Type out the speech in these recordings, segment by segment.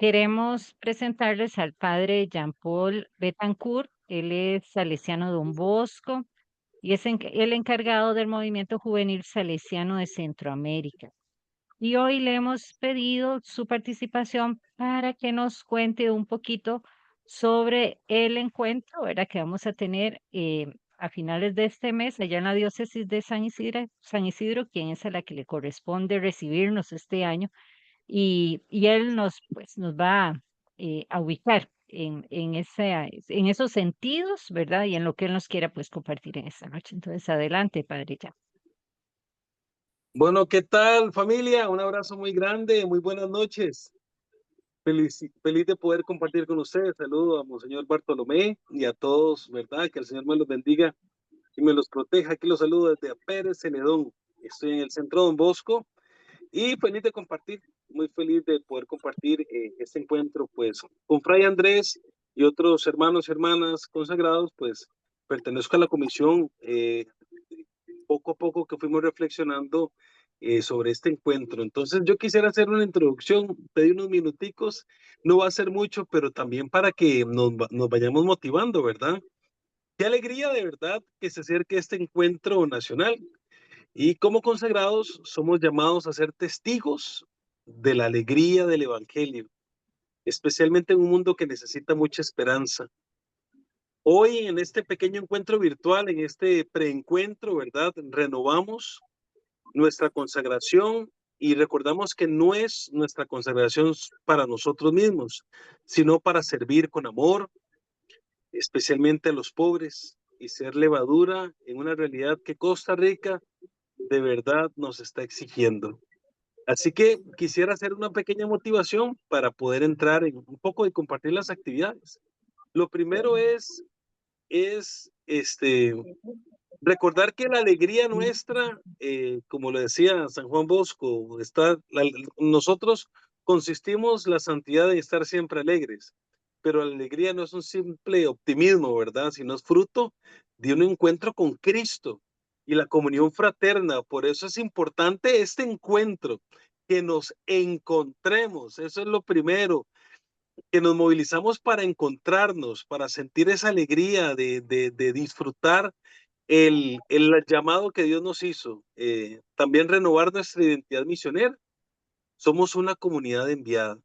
Queremos presentarles al padre Jean-Paul Betancourt. Él es salesiano Don Bosco y es el encargado del movimiento juvenil salesiano de Centroamérica. Y hoy le hemos pedido su participación para que nos cuente un poquito sobre el encuentro, ¿verdad? Que vamos a tener a finales de este mes allá en la diócesis de San Isidro, quien es a la que le corresponde recibirnos este año y él nos va, a ubicar en esos sentidos, ¿verdad? Y en lo que él nos quiera, pues, compartir en esta noche. Entonces, adelante, padre ya. Bueno, ¿qué tal, familia? Un abrazo muy grande, muy buenas noches. Feliz de poder compartir con ustedes. Saludo a Monseñor Bartolomé y a todos, ¿verdad? Que el Señor me los bendiga y me los proteja. Aquí los saludo desde Pérez Celedón. Estoy en el centro Don Bosco y feliz de compartir, muy feliz de poder compartir este encuentro, pues, con Fray Andrés y otros hermanos y hermanas consagrados, pues, pertenezco a la comisión poco a poco que fuimos reflexionando sobre este encuentro. Entonces yo quisiera hacer una introducción, pedir unos minuticos, no va a ser mucho, pero también para que nos vayamos motivando, ¿verdad? Qué alegría de verdad que se acerque este encuentro nacional y como consagrados somos llamados a ser testigos de la alegría del Evangelio, especialmente en un mundo que necesita mucha esperanza. Hoy en este pequeño encuentro virtual, en este preencuentro, ¿verdad? Renovamos nuestra consagración y recordamos que no es nuestra consagración para nosotros mismos, sino para servir con amor, especialmente a los pobres y ser levadura en una realidad que Costa Rica de verdad nos está exigiendo. Así que quisiera hacer una pequeña motivación para poder entrar en un poco y compartir las actividades. Lo primero es recordar que la alegría nuestra, como lo decía San Juan Bosco, nosotros consistimos la santidad en estar siempre alegres, pero la alegría no es un simple optimismo, ¿verdad? Sino es fruto de un encuentro con Cristo y la comunión fraterna. Por eso es importante este encuentro, que nos encontremos, eso es lo primero, que nos movilizamos para encontrarnos, para sentir esa alegría de disfrutar el llamado que Dios nos hizo, también renovar nuestra identidad misionera. Somos una comunidad enviada.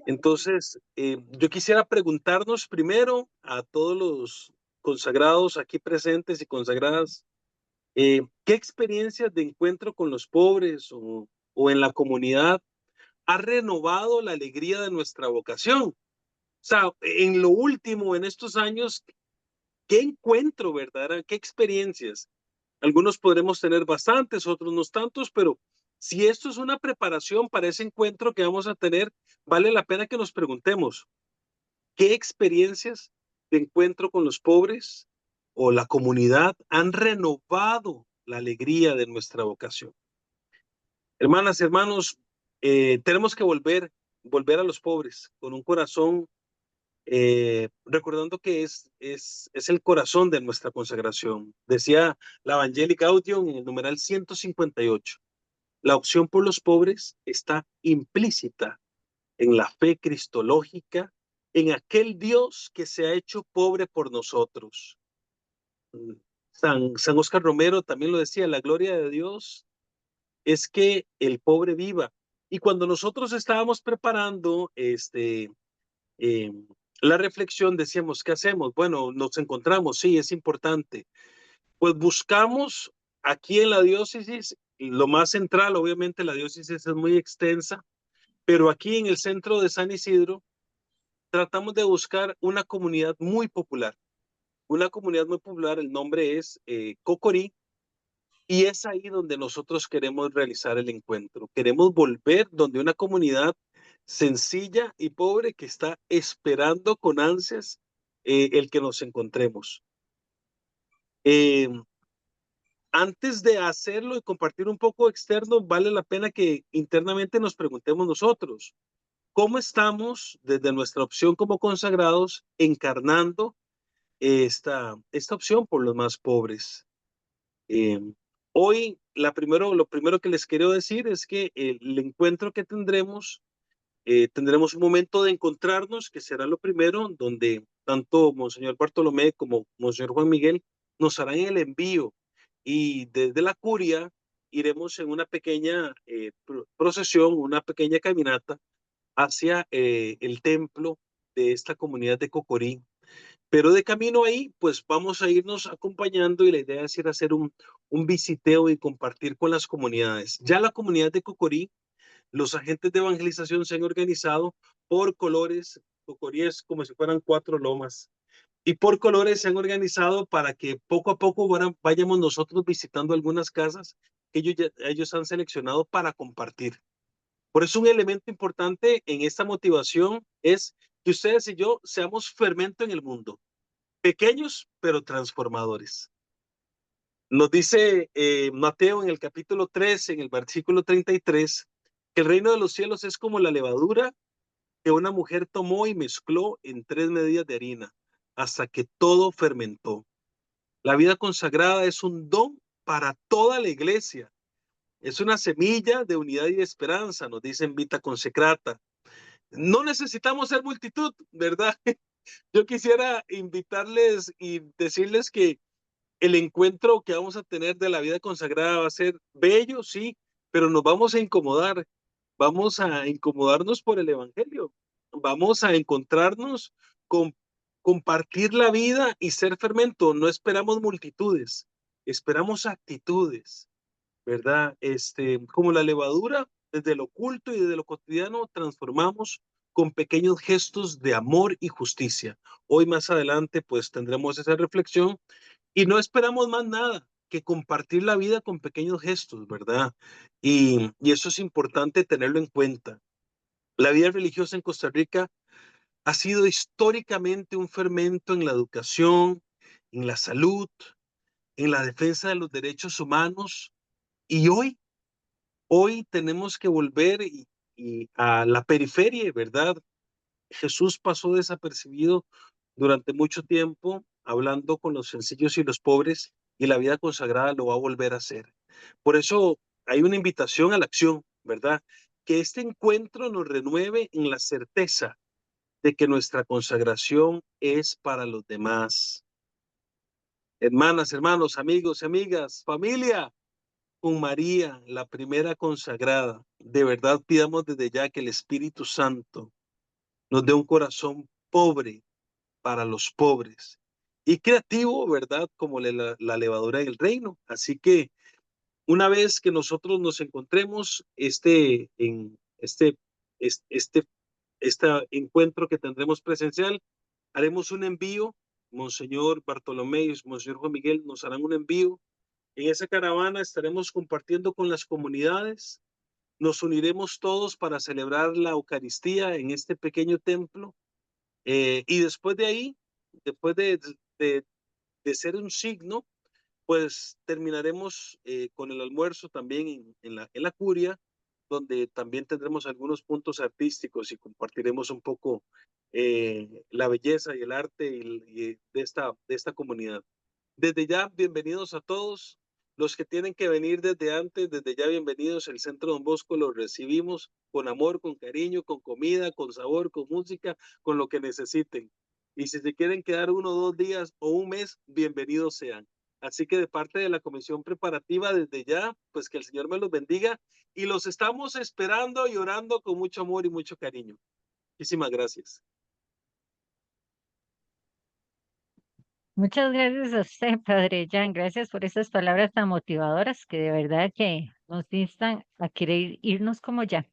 Entonces, yo quisiera preguntarnos primero a todos los consagrados aquí presentes y consagradas, ¿qué experiencias de encuentro con los pobres o en la comunidad ha renovado la alegría de nuestra vocación? O sea, en lo último, en estos años, ¿qué encuentro, verdad? ¿Qué experiencias? Algunos podremos tener bastantes, otros no tantos, pero si esto es una preparación para ese encuentro que vamos a tener, vale la pena que nos preguntemos, ¿qué experiencias de encuentro con los pobres o la comunidad han renovado la alegría de nuestra vocación? Hermanas, hermanos, tenemos que volver a los pobres con un corazón, recordando que es el corazón de nuestra consagración. Decía la Evangelica Gaudium en el numeral 158. La opción por los pobres está implícita en la fe cristológica, en aquel Dios que se ha hecho pobre por nosotros. San Oscar Romero también lo decía, la gloria de Dios es que el pobre viva. Y cuando nosotros estábamos preparando eh, la reflexión, decíamos, ¿qué hacemos? Bueno, nos encontramos, sí, es importante. Pues buscamos aquí en la diócesis, lo más central, obviamente la diócesis es muy extensa, pero aquí en el centro de San Isidro tratamos de buscar una comunidad muy popular, el nombre es Cocorí, y es ahí donde nosotros queremos realizar el encuentro. Queremos volver donde una comunidad sencilla y pobre que está esperando con ansias el que nos encontremos. Eh, Antes de hacerlo y compartir un poco externo, vale la pena que internamente nos preguntemos nosotros, ¿cómo estamos desde nuestra opción como consagrados encarnando esta opción por los más pobres? Eh, Hoy, lo primero que les quiero decir es que el encuentro que tendremos Tendremos un momento de encontrarnos, que será lo primero, donde tanto Monseñor Bartolomé como Monseñor Juan Miguel nos harán el envío y desde la curia iremos en una pequeña procesión, una pequeña caminata hacia el templo de esta comunidad de Cocorí. Pero de camino ahí, pues vamos a irnos acompañando y la idea es ir a hacer un visiteo y compartir con las comunidades. Ya la comunidad de Cocorí, los agentes de evangelización se han organizado por colores. Cocorí es como si fueran 4 lomas. Y por colores se han organizado para que poco a poco vayamos nosotros visitando algunas casas que ellos han seleccionado para compartir. Por eso un elemento importante en esta motivación es que ustedes y yo seamos fermento en el mundo, pequeños pero transformadores. Nos dice Mateo en el capítulo 3, en el versículo 33, que el reino de los cielos es como la levadura que una mujer tomó y mezcló en 3 medidas de harina hasta que todo fermentó. La vida consagrada es un don para toda la iglesia. Es una semilla de unidad y de esperanza, nos dice en Vita Consecrata. No necesitamos ser multitud, ¿verdad? Yo quisiera invitarles y decirles que el encuentro que vamos a tener de la vida consagrada va a ser bello, sí, pero nos vamos a incomodarnos por el Evangelio, vamos a encontrarnos con compartir la vida y ser fermento. No esperamos multitudes, esperamos actitudes, ¿verdad? Como la levadura, desde lo oculto y desde lo cotidiano, transformamos con pequeños gestos de amor y justicia. Hoy más adelante, pues tendremos esa reflexión y no esperamos más nada que compartir la vida con pequeños gestos, ¿verdad? Y eso es importante tenerlo en cuenta. La vida religiosa en Costa Rica ha sido históricamente un fermento en la educación, en la salud, en la defensa de los derechos humanos. Y hoy tenemos que volver y a la periferia, ¿verdad? Jesús pasó desapercibido durante mucho tiempo hablando con los sencillos y los pobres y la vida consagrada lo va a volver a hacer. Por eso hay una invitación a la acción, ¿verdad? Que este encuentro nos renueve en la certeza de que nuestra consagración es para los demás. Hermanas, hermanos, amigos y amigas, familia, con María, la primera consagrada, de verdad pidamos desde ya que el Espíritu Santo nos dé un corazón pobre para los pobres y creativo, ¿verdad? Como la levadura del reino. Así que una vez que nosotros nos encontremos en este encuentro que tendremos presencial, haremos un envío. Monseñor Bartolomé y Monseñor Juan Miguel nos harán un envío. En esa caravana estaremos compartiendo con las comunidades. Nos uniremos todos para celebrar la Eucaristía en este pequeño templo. Y después de ahí, después de, de ser un signo, pues terminaremos con el almuerzo también en la curia, donde también tendremos algunos puntos artísticos y compartiremos un poco la belleza y el arte de esta comunidad. Desde ya, bienvenidos a todos. Los que tienen que venir desde antes, desde ya bienvenidos. El Centro Don Bosco los recibimos con amor, con cariño, con comida, con sabor, con música, con lo que necesiten. Y si se quieren quedar 1 o 2 días o un mes, bienvenidos sean. Así que de parte de la comisión preparativa, desde ya, pues que el Señor me los bendiga y los estamos esperando y orando con mucho amor y mucho cariño. Muchísimas gracias. Muchas gracias a usted, Padre Jan. Gracias por esas palabras tan motivadoras que de verdad que nos instan a querer irnos como ya.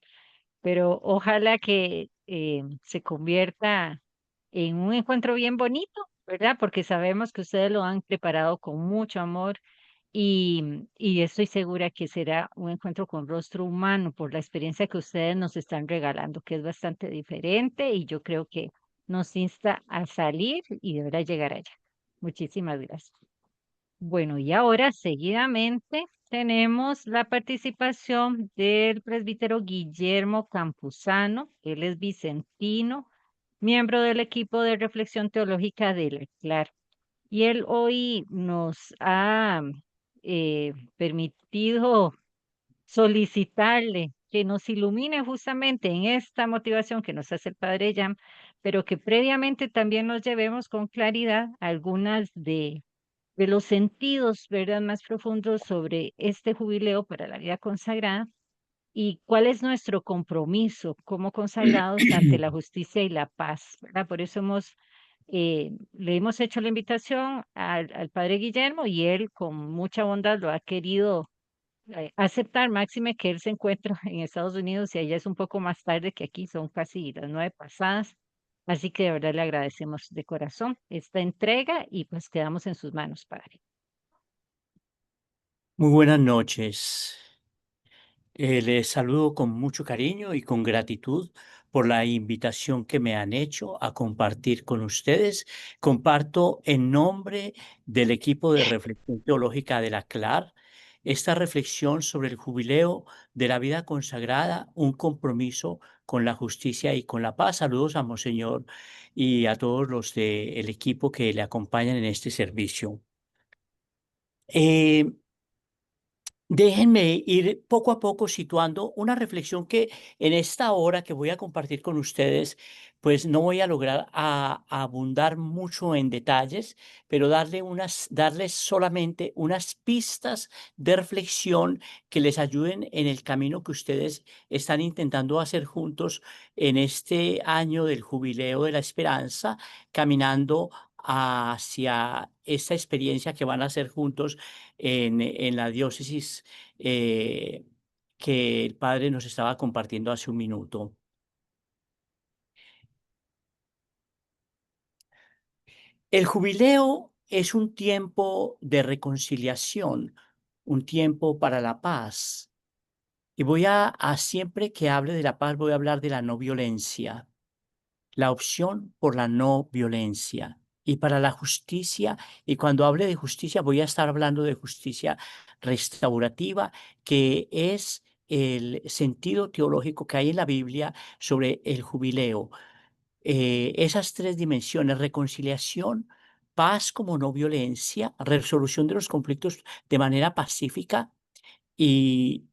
Pero ojalá que se convierta en un encuentro bien bonito, ¿verdad? Porque sabemos que ustedes lo han preparado con mucho amor y estoy segura que será un encuentro con rostro humano por la experiencia que ustedes nos están regalando, que es bastante diferente y yo creo que nos insta a salir y de verdad llegar allá. Muchísimas gracias. Bueno, y ahora seguidamente tenemos la participación del presbítero Guillermo Campuzano. Él es vicentino, miembro del equipo de reflexión teológica de la CLAR. Y él hoy nos ha permitido solicitarle que nos ilumine justamente en esta motivación que nos hace el Padre Jan, pero que previamente también nos llevemos con claridad algunas de los sentidos, ¿verdad?, más profundos sobre este jubileo para la vida consagrada y cuál es nuestro compromiso como consagrados ante la justicia y la paz, ¿verdad? Por eso le hemos hecho la invitación al padre Guillermo y él con mucha bondad lo ha querido aceptar, máxime que él se encuentra en Estados Unidos y allá es un poco más tarde que aquí, son casi las 9 pasadas. Así que de verdad le agradecemos de corazón esta entrega y pues quedamos en sus manos, padre. Muy buenas noches. Les saludo con mucho cariño y con gratitud por la invitación que me han hecho a compartir con ustedes. Comparto en nombre del equipo de reflexión teológica de la CLAR esta reflexión sobre el jubileo de la vida consagrada, un compromiso con la justicia y con la paz. Saludos a Monseñor y a todos los del equipo que le acompañan en este servicio. Eh, Déjenme ir poco a poco situando una reflexión que en esta hora que voy a compartir con ustedes, pues no voy a lograr a abundar mucho en detalles, pero darles solamente unas pistas de reflexión que les ayuden en el camino que ustedes están intentando hacer juntos en este año del Jubileo de la Esperanza, caminando hacia esta experiencia que van a hacer juntos en la diócesis eh, que el padre nos estaba compartiendo hace un minuto. El jubileo es un tiempo de reconciliación, un tiempo para la paz. Y siempre que hable de la paz, voy a hablar de la no violencia. La opción por la no violencia y para la justicia. Y cuando hable de justicia, voy a estar hablando de justicia restaurativa, que es el sentido teológico que hay en la Biblia sobre el jubileo. Esas tres dimensiones: reconciliación, paz como no violencia, resolución de los conflictos de manera pacífica y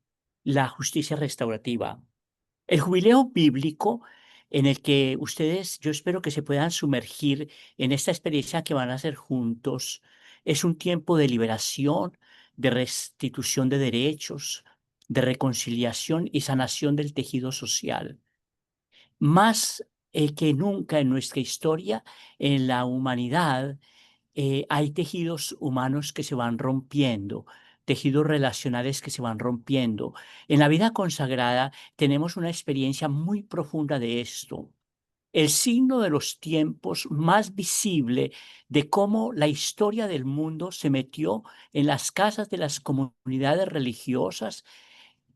la justicia restaurativa. El jubileo bíblico en el que ustedes, yo espero que se puedan sumergir en esta experiencia que van a hacer juntos, es un tiempo de liberación, de restitución de derechos, de reconciliación y sanación del tejido social. Más que nunca en nuestra historia, en la humanidad, hay tejidos humanos que se van rompiendo, tejidos relacionales que se van rompiendo. En la vida consagrada tenemos una experiencia muy profunda de esto. El signo de los tiempos más visible de cómo la historia del mundo se metió en las casas de las comunidades religiosas.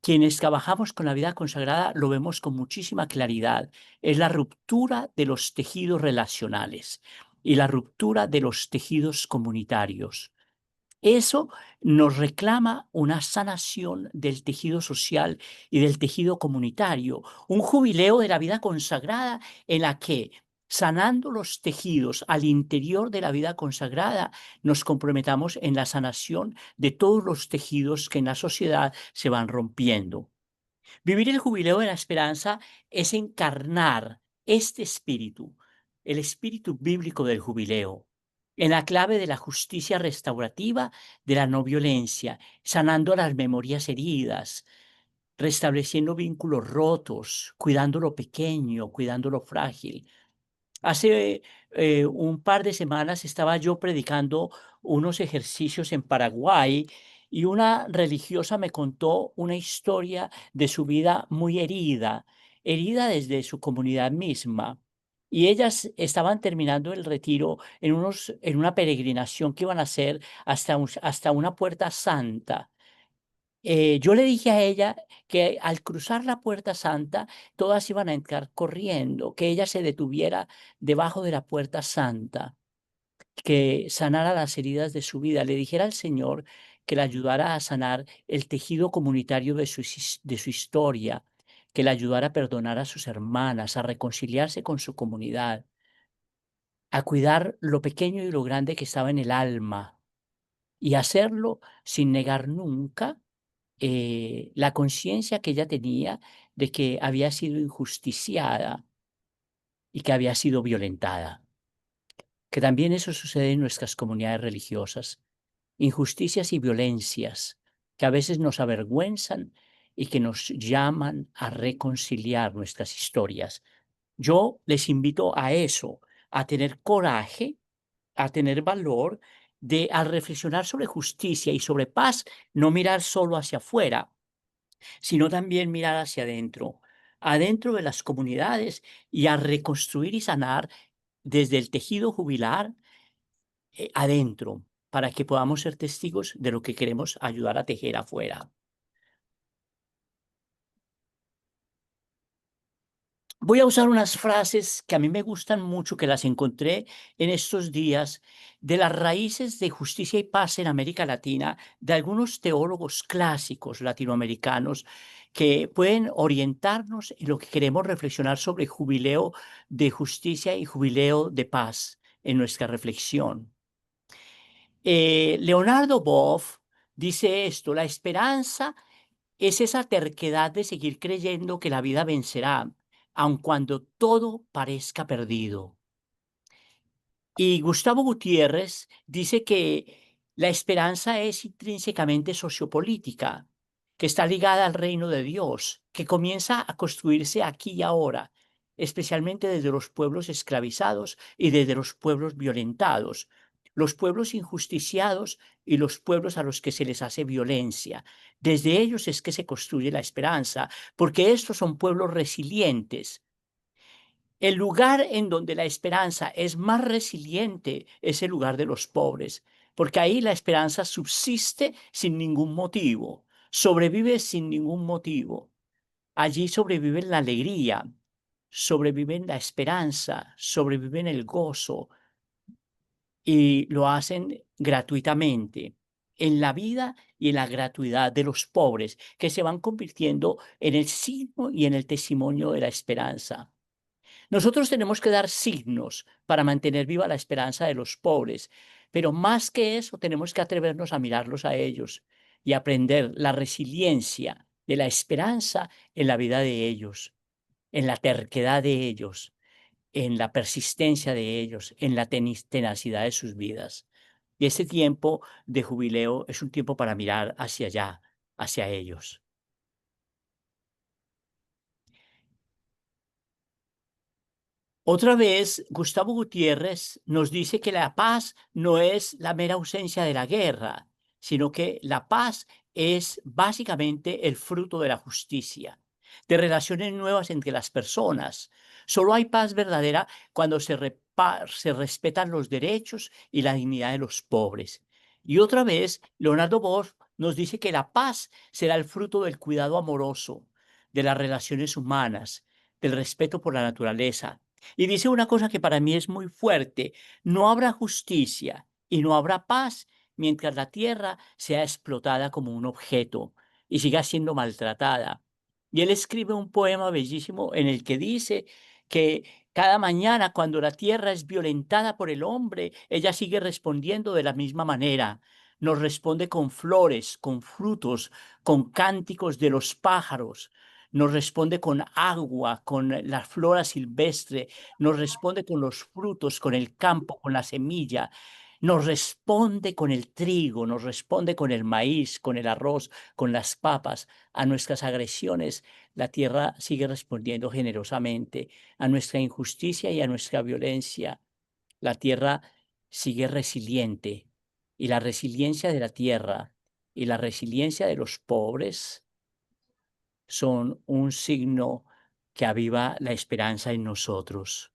Quienes trabajamos con la vida consagrada lo vemos con muchísima claridad. Es la ruptura de los tejidos relacionales y la ruptura de los tejidos comunitarios. Eso nos reclama una sanación del tejido social y del tejido comunitario, un jubileo de la vida consagrada en la que, sanando los tejidos al interior de la vida consagrada, nos comprometamos en la sanación de todos los tejidos que en la sociedad se van rompiendo. Vivir el jubileo de la esperanza es encarnar este espíritu, el espíritu bíblico del jubileo, en la clave de la justicia restaurativa, de la no violencia, sanando las memorias heridas, restableciendo vínculos rotos, cuidando lo pequeño, cuidando lo frágil. Hace un par de semanas estaba yo predicando unos ejercicios en Paraguay y una religiosa me contó una historia de su vida muy herida, herida desde su comunidad misma. Y ellas estaban terminando el retiro en una peregrinación que iban a hacer hasta una puerta santa. Yo le dije a ella que al cruzar la puerta santa, todas iban a entrar corriendo, que ella se detuviera debajo de la puerta santa, que sanara las heridas de su vida, le dijera al Señor que la ayudara a sanar el tejido comunitario de su historia, que la ayudara a perdonar a sus hermanas, a reconciliarse con su comunidad, a cuidar lo pequeño y lo grande que estaba en el alma, y hacerlo sin negar nunca la conciencia que ella tenía de que había sido injusticiada y que había sido violentada, que también eso sucede en nuestras comunidades religiosas, injusticias y violencias que a veces nos avergüenzan y que nos llaman a reconciliar nuestras historias. Yo les invito a eso, a tener coraje, a tener valor de, al reflexionar sobre justicia y sobre paz, no mirar solo hacia afuera, sino también mirar hacia adentro, adentro de las comunidades y a reconstruir y sanar desde el tejido jubilar adentro, para que podamos ser testigos de lo que queremos ayudar a tejer afuera. Voy a usar unas frases que a mí me gustan mucho, que las encontré en estos días, de las raíces de justicia y paz en América Latina, de algunos teólogos clásicos latinoamericanos que pueden orientarnos en lo que queremos reflexionar sobre jubileo de justicia y jubileo de paz en nuestra reflexión. Leonardo Boff dice esto: la esperanza es esa terquedad de seguir creyendo que la vida vencerá, aun cuando todo parezca perdido. Y Gustavo Gutiérrez dice que la esperanza es intrínsecamente sociopolítica, que está ligada al reino de Dios, que comienza a construirse aquí y ahora, especialmente desde los pueblos esclavizados y desde los pueblos violentados, los pueblos injusticiados y los pueblos a los que se les hace violencia. Desde ellos es que se construye la esperanza, porque estos son pueblos resilientes. El lugar en donde la esperanza es más resiliente es el lugar de los pobres, porque ahí la esperanza subsiste sin ningún motivo, sobrevive sin ningún motivo. Allí sobrevive la alegría, sobrevive la esperanza, sobrevive el gozo, y lo hacen gratuitamente, en la vida y en la gratuidad de los pobres, que se van convirtiendo en el signo y en el testimonio de la esperanza. Nosotros tenemos que dar signos para mantener viva la esperanza de los pobres, pero más que eso tenemos que atrevernos a mirarlos a ellos y aprender la resiliencia de la esperanza en la vida de ellos, en la terquedad de ellos, en la persistencia de ellos, en la tenacidad de sus vidas. Y ese tiempo de jubileo es un tiempo para mirar hacia allá, hacia ellos. Otra vez, Gustavo Gutiérrez nos dice que la paz no es la mera ausencia de la guerra, sino que la paz es básicamente el fruto de la justicia, de relaciones nuevas entre las personas. Solo hay paz verdadera cuando se respetan los derechos y la dignidad de los pobres. Y otra vez, Leonardo Bosch nos dice que la paz será el fruto del cuidado amoroso, de las relaciones humanas, del respeto por la naturaleza. Y dice una cosa que para mí es muy fuerte: no habrá justicia y no habrá paz mientras la tierra sea explotada como un objeto y siga siendo maltratada. Y él escribe un poema bellísimo en el que dice que cada mañana cuando la tierra es violentada por el hombre, ella sigue respondiendo de la misma manera. Nos responde con flores, con frutos, con cánticos de los pájaros. Nos responde con agua, con la flora silvestre, nos responde con los frutos, con el campo, con la semilla, nos responde con el trigo, nos responde con el maíz, con el arroz, con las papas. A nuestras agresiones, la tierra sigue respondiendo generosamente. A nuestra injusticia y a nuestra violencia, la tierra sigue resiliente. Y la resiliencia de la tierra y la resiliencia de los pobres son un signo que aviva la esperanza en nosotros.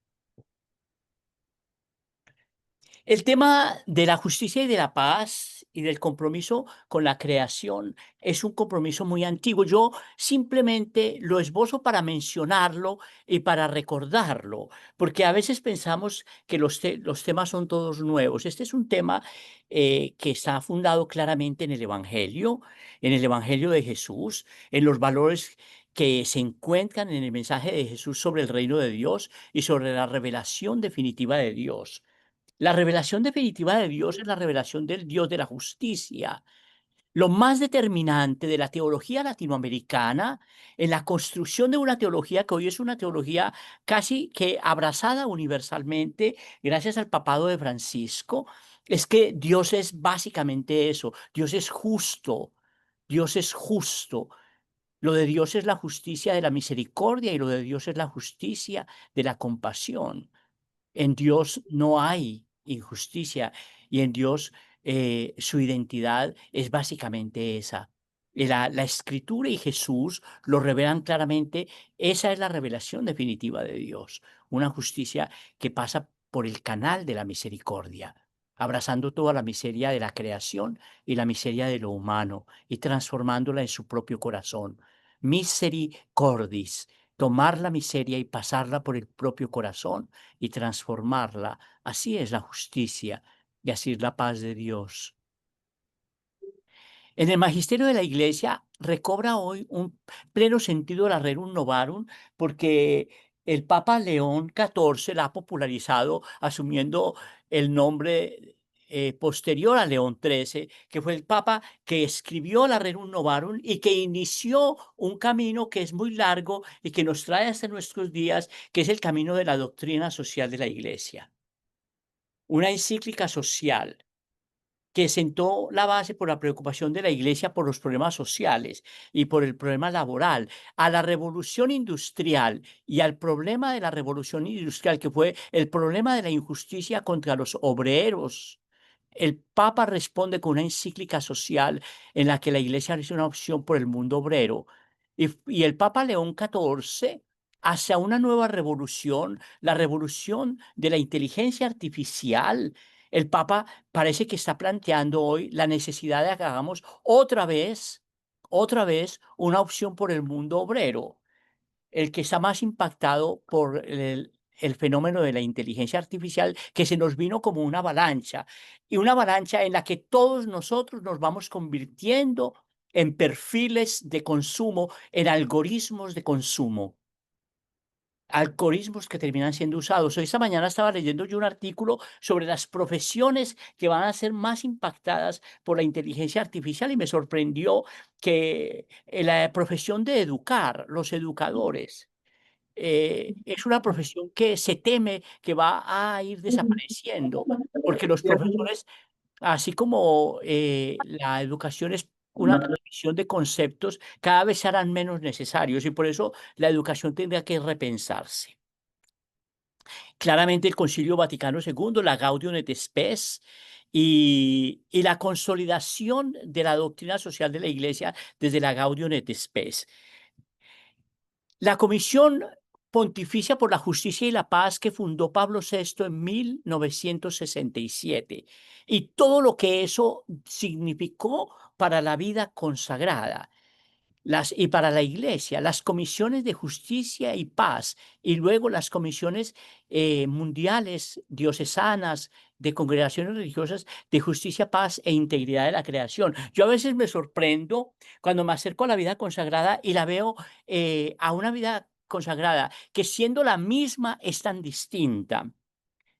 El tema de la justicia y de la paz y del compromiso con la creación es un compromiso muy antiguo. Yo simplemente lo esbozo para mencionarlo y para recordarlo, porque a veces pensamos que los temas son todos nuevos. Este es un tema que está fundado claramente en el Evangelio de Jesús, en los valores que se encuentran en el mensaje de Jesús sobre el reino de Dios y sobre la revelación definitiva de Dios. La revelación definitiva de Dios es la revelación del Dios de la justicia. Lo más determinante de la teología latinoamericana, en la construcción de una teología que hoy es una teología casi que abrazada universalmente gracias al papado de Francisco, es que Dios es básicamente eso. Dios es justo. Dios es justo. Lo de Dios es la justicia de la misericordia y lo de Dios es la justicia de la compasión. En Dios no hay injusticia y en Dios su identidad es básicamente esa. La Escritura y Jesús lo revelan claramente. Esa es la revelación definitiva de Dios, una justicia que pasa por el canal de la misericordia, abrazando toda la miseria de la creación y la miseria de lo humano y transformándola en su propio corazón. Misericordis, tomar la miseria y pasarla por el propio corazón y transformarla. Así es la justicia y así es la paz de Dios. En el magisterio de la Iglesia recobra hoy un pleno sentido la Rerum Novarum porque el Papa León XIV la ha popularizado asumiendo el nombre posterior a León XIII, que fue el Papa que escribió la Rerum Novarum y que inició un camino que es muy largo y que nos trae hasta nuestros días, que es el camino de la doctrina social de la Iglesia. Una encíclica social que sentó la base por la preocupación de la Iglesia por los problemas sociales y por el problema laboral, a la revolución industrial y al problema de la revolución industrial, que fue el problema de la injusticia contra los obreros. El Papa responde con una encíclica social en la que la Iglesia hace una opción por el mundo obrero. Y el Papa León XIV hacia una nueva revolución, la revolución de la inteligencia artificial. El Papa parece que está planteando hoy la necesidad de que hagamos otra vez, una opción por el mundo obrero, el que está más impactado por el fenómeno de la inteligencia artificial que se nos vino como una avalancha, y una avalancha en la que todos nosotros nos vamos convirtiendo en perfiles de consumo, en algoritmos de consumo. Algoritmos que terminan siendo usados. Hoy esta mañana estaba leyendo yo un artículo sobre las profesiones que van a ser más impactadas por la inteligencia artificial y me sorprendió que la profesión de educar, los educadores, es una profesión que se teme que va a ir desapareciendo, porque los profesores, así como la educación es una transmisión de conceptos, cada vez serán menos necesarios y por eso la educación tendrá que repensarse. Claramente el Concilio Vaticano II, la Gaudium et Spes y la consolidación de la doctrina social de la Iglesia desde la Gaudium et Spes. La Comisión Pontificia por la Justicia y la Paz que fundó Pablo VI en 1967 y todo lo que eso significó para la vida consagrada y para la Iglesia, las comisiones de justicia y paz, y luego las comisiones mundiales, diocesanas, de congregaciones religiosas de justicia, paz e integridad de la creación. Yo a veces me sorprendo cuando me acerco a la vida consagrada y la veo a una vida consagrada que siendo la misma es tan distinta.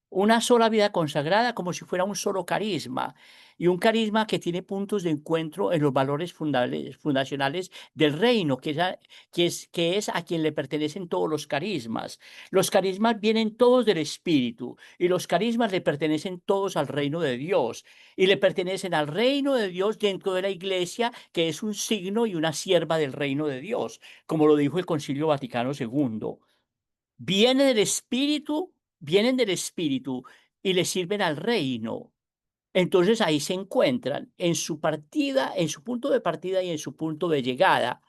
Una sola vida consagrada como si fuera un solo carisma, y un carisma que tiene puntos de encuentro en los valores fundacionales del reino, que es a quien le pertenecen todos los carismas. Los carismas vienen todos del Espíritu, y los carismas le pertenecen todos al reino de Dios, y le pertenecen al reino de Dios dentro de la Iglesia, que es un signo y una sierva del reino de Dios, como lo dijo el Concilio Vaticano II. Vienen del Espíritu y le sirven al reino. Entonces ahí se encuentran en su partida, en su punto de partida y en su punto de llegada.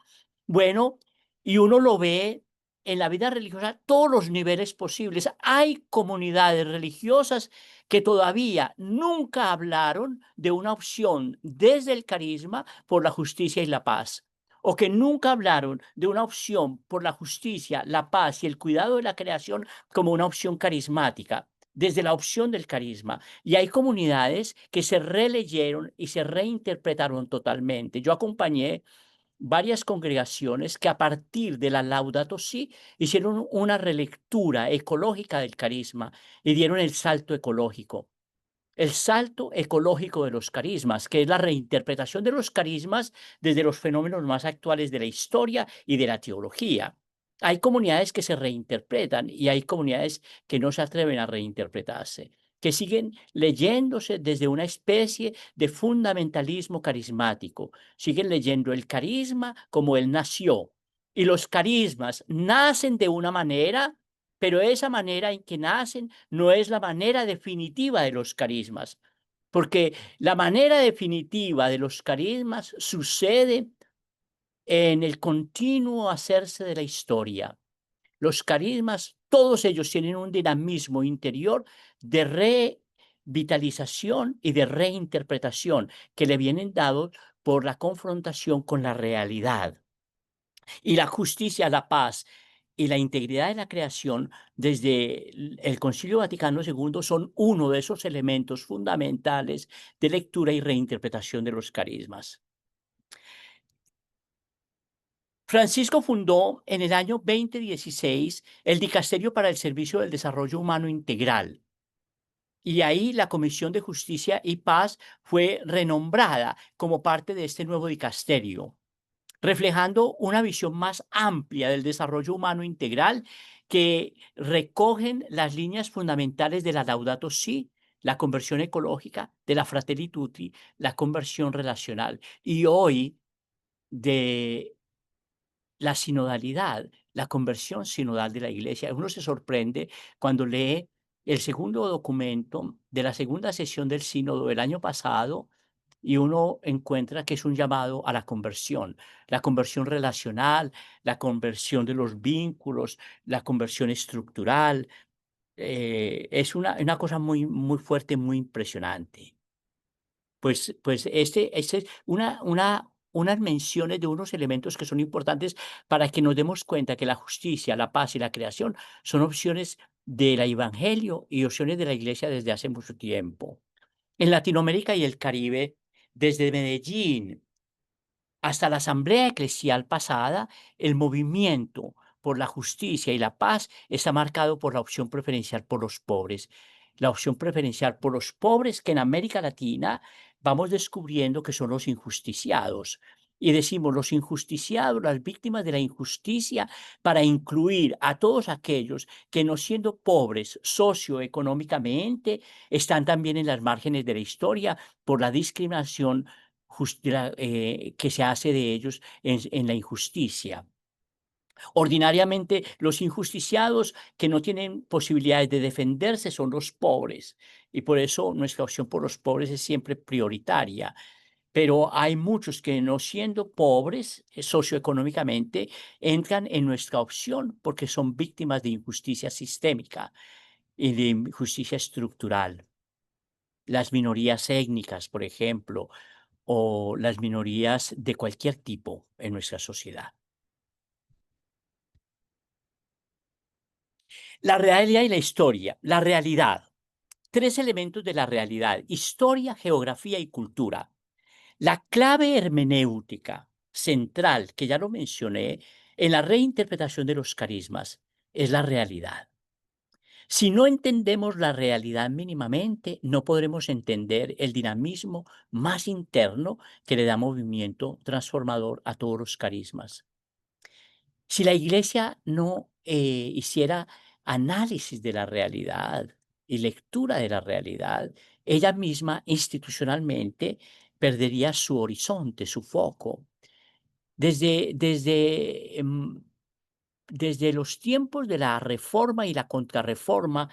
Bueno, y uno lo ve en la vida religiosa todos los niveles posibles. Hay comunidades religiosas que todavía nunca hablaron de una opción desde el carisma por la justicia y la paz, o que nunca hablaron de una opción por la justicia, la paz y el cuidado de la creación como una opción carismática, desde la opción del carisma. Y hay comunidades que se releyeron y se reinterpretaron totalmente. Yo acompañé varias congregaciones que a partir de la Laudato Si hicieron una relectura ecológica del carisma y dieron el salto ecológico. el salto ecológico de los carismas, que es la reinterpretación de los carismas desde los fenómenos más actuales de la historia y de la teología. Hay comunidades que se reinterpretan y hay comunidades que no se atreven a reinterpretarse, que siguen leyéndose desde una especie de fundamentalismo carismático, siguen leyendo el carisma como él nació. Y los carismas nacen de una manera, pero esa manera en que nacen no es la manera definitiva de los carismas, porque la manera definitiva de los carismas sucede en el continuo hacerse de la historia. Los carismas, todos ellos tienen un dinamismo interior de revitalización y de reinterpretación que le vienen dados por la confrontación con la realidad. Y la justicia, la paz y la integridad de la creación, desde el Concilio Vaticano II, son uno de esos elementos fundamentales de lectura y reinterpretación de los carismas. Francisco fundó en el año 2016 el Dicasterio para el Servicio del Desarrollo Humano Integral. Y ahí la Comisión de Justicia y Paz fue renombrada como parte de este nuevo dicasterio, reflejando una visión más amplia del desarrollo humano integral que recogen las líneas fundamentales de la Laudato Si, la conversión ecológica, de la Fratelli Tutti, la conversión relacional, y hoy de la sinodalidad, la conversión sinodal de la Iglesia. Uno se sorprende cuando lee el segundo documento de la segunda sesión del sínodo del año pasado y uno encuentra que es un llamado a la conversión relacional, la conversión de los vínculos, la conversión estructural. Es una cosa muy, muy fuerte, muy impresionante. Pues este es unas menciones de unos elementos que son importantes para que nos demos cuenta que la justicia, la paz y la creación son opciones del evangelio y opciones de la Iglesia desde hace mucho tiempo. En Latinoamérica y el Caribe, desde Medellín hasta la asamblea eclesial pasada, el movimiento por la justicia y la paz está marcado por la opción preferencial por los pobres. La opción preferencial por los pobres que en América Latina vamos descubriendo que son los injusticiados. Y decimos los injusticiados, las víctimas de la injusticia, para incluir a todos aquellos que no siendo pobres socioeconómicamente, están también en las márgenes de la historia por la discriminación que se hace de ellos en la injusticia. Ordinariamente, los injusticiados que no tienen posibilidades de defenderse son los pobres, y por eso nuestra opción por los pobres es siempre prioritaria. Pero hay muchos que no siendo pobres socioeconómicamente entran en nuestra opción porque son víctimas de injusticia sistémica y de injusticia estructural. Las minorías étnicas, por ejemplo, o las minorías de cualquier tipo en nuestra sociedad. La realidad y la historia. La realidad. Tres elementos de la realidad: historia, geografía y cultura. La clave hermenéutica central, que ya lo mencioné, en la reinterpretación de los carismas, es la realidad. Si no entendemos la realidad mínimamente, no podremos entender el dinamismo más interno que le da movimiento transformador a todos los carismas. Si la Iglesia no hiciera análisis de la realidad y lectura de la realidad, ella misma institucionalmente perdería su horizonte, su foco. Desde los tiempos de la Reforma y la Contrarreforma,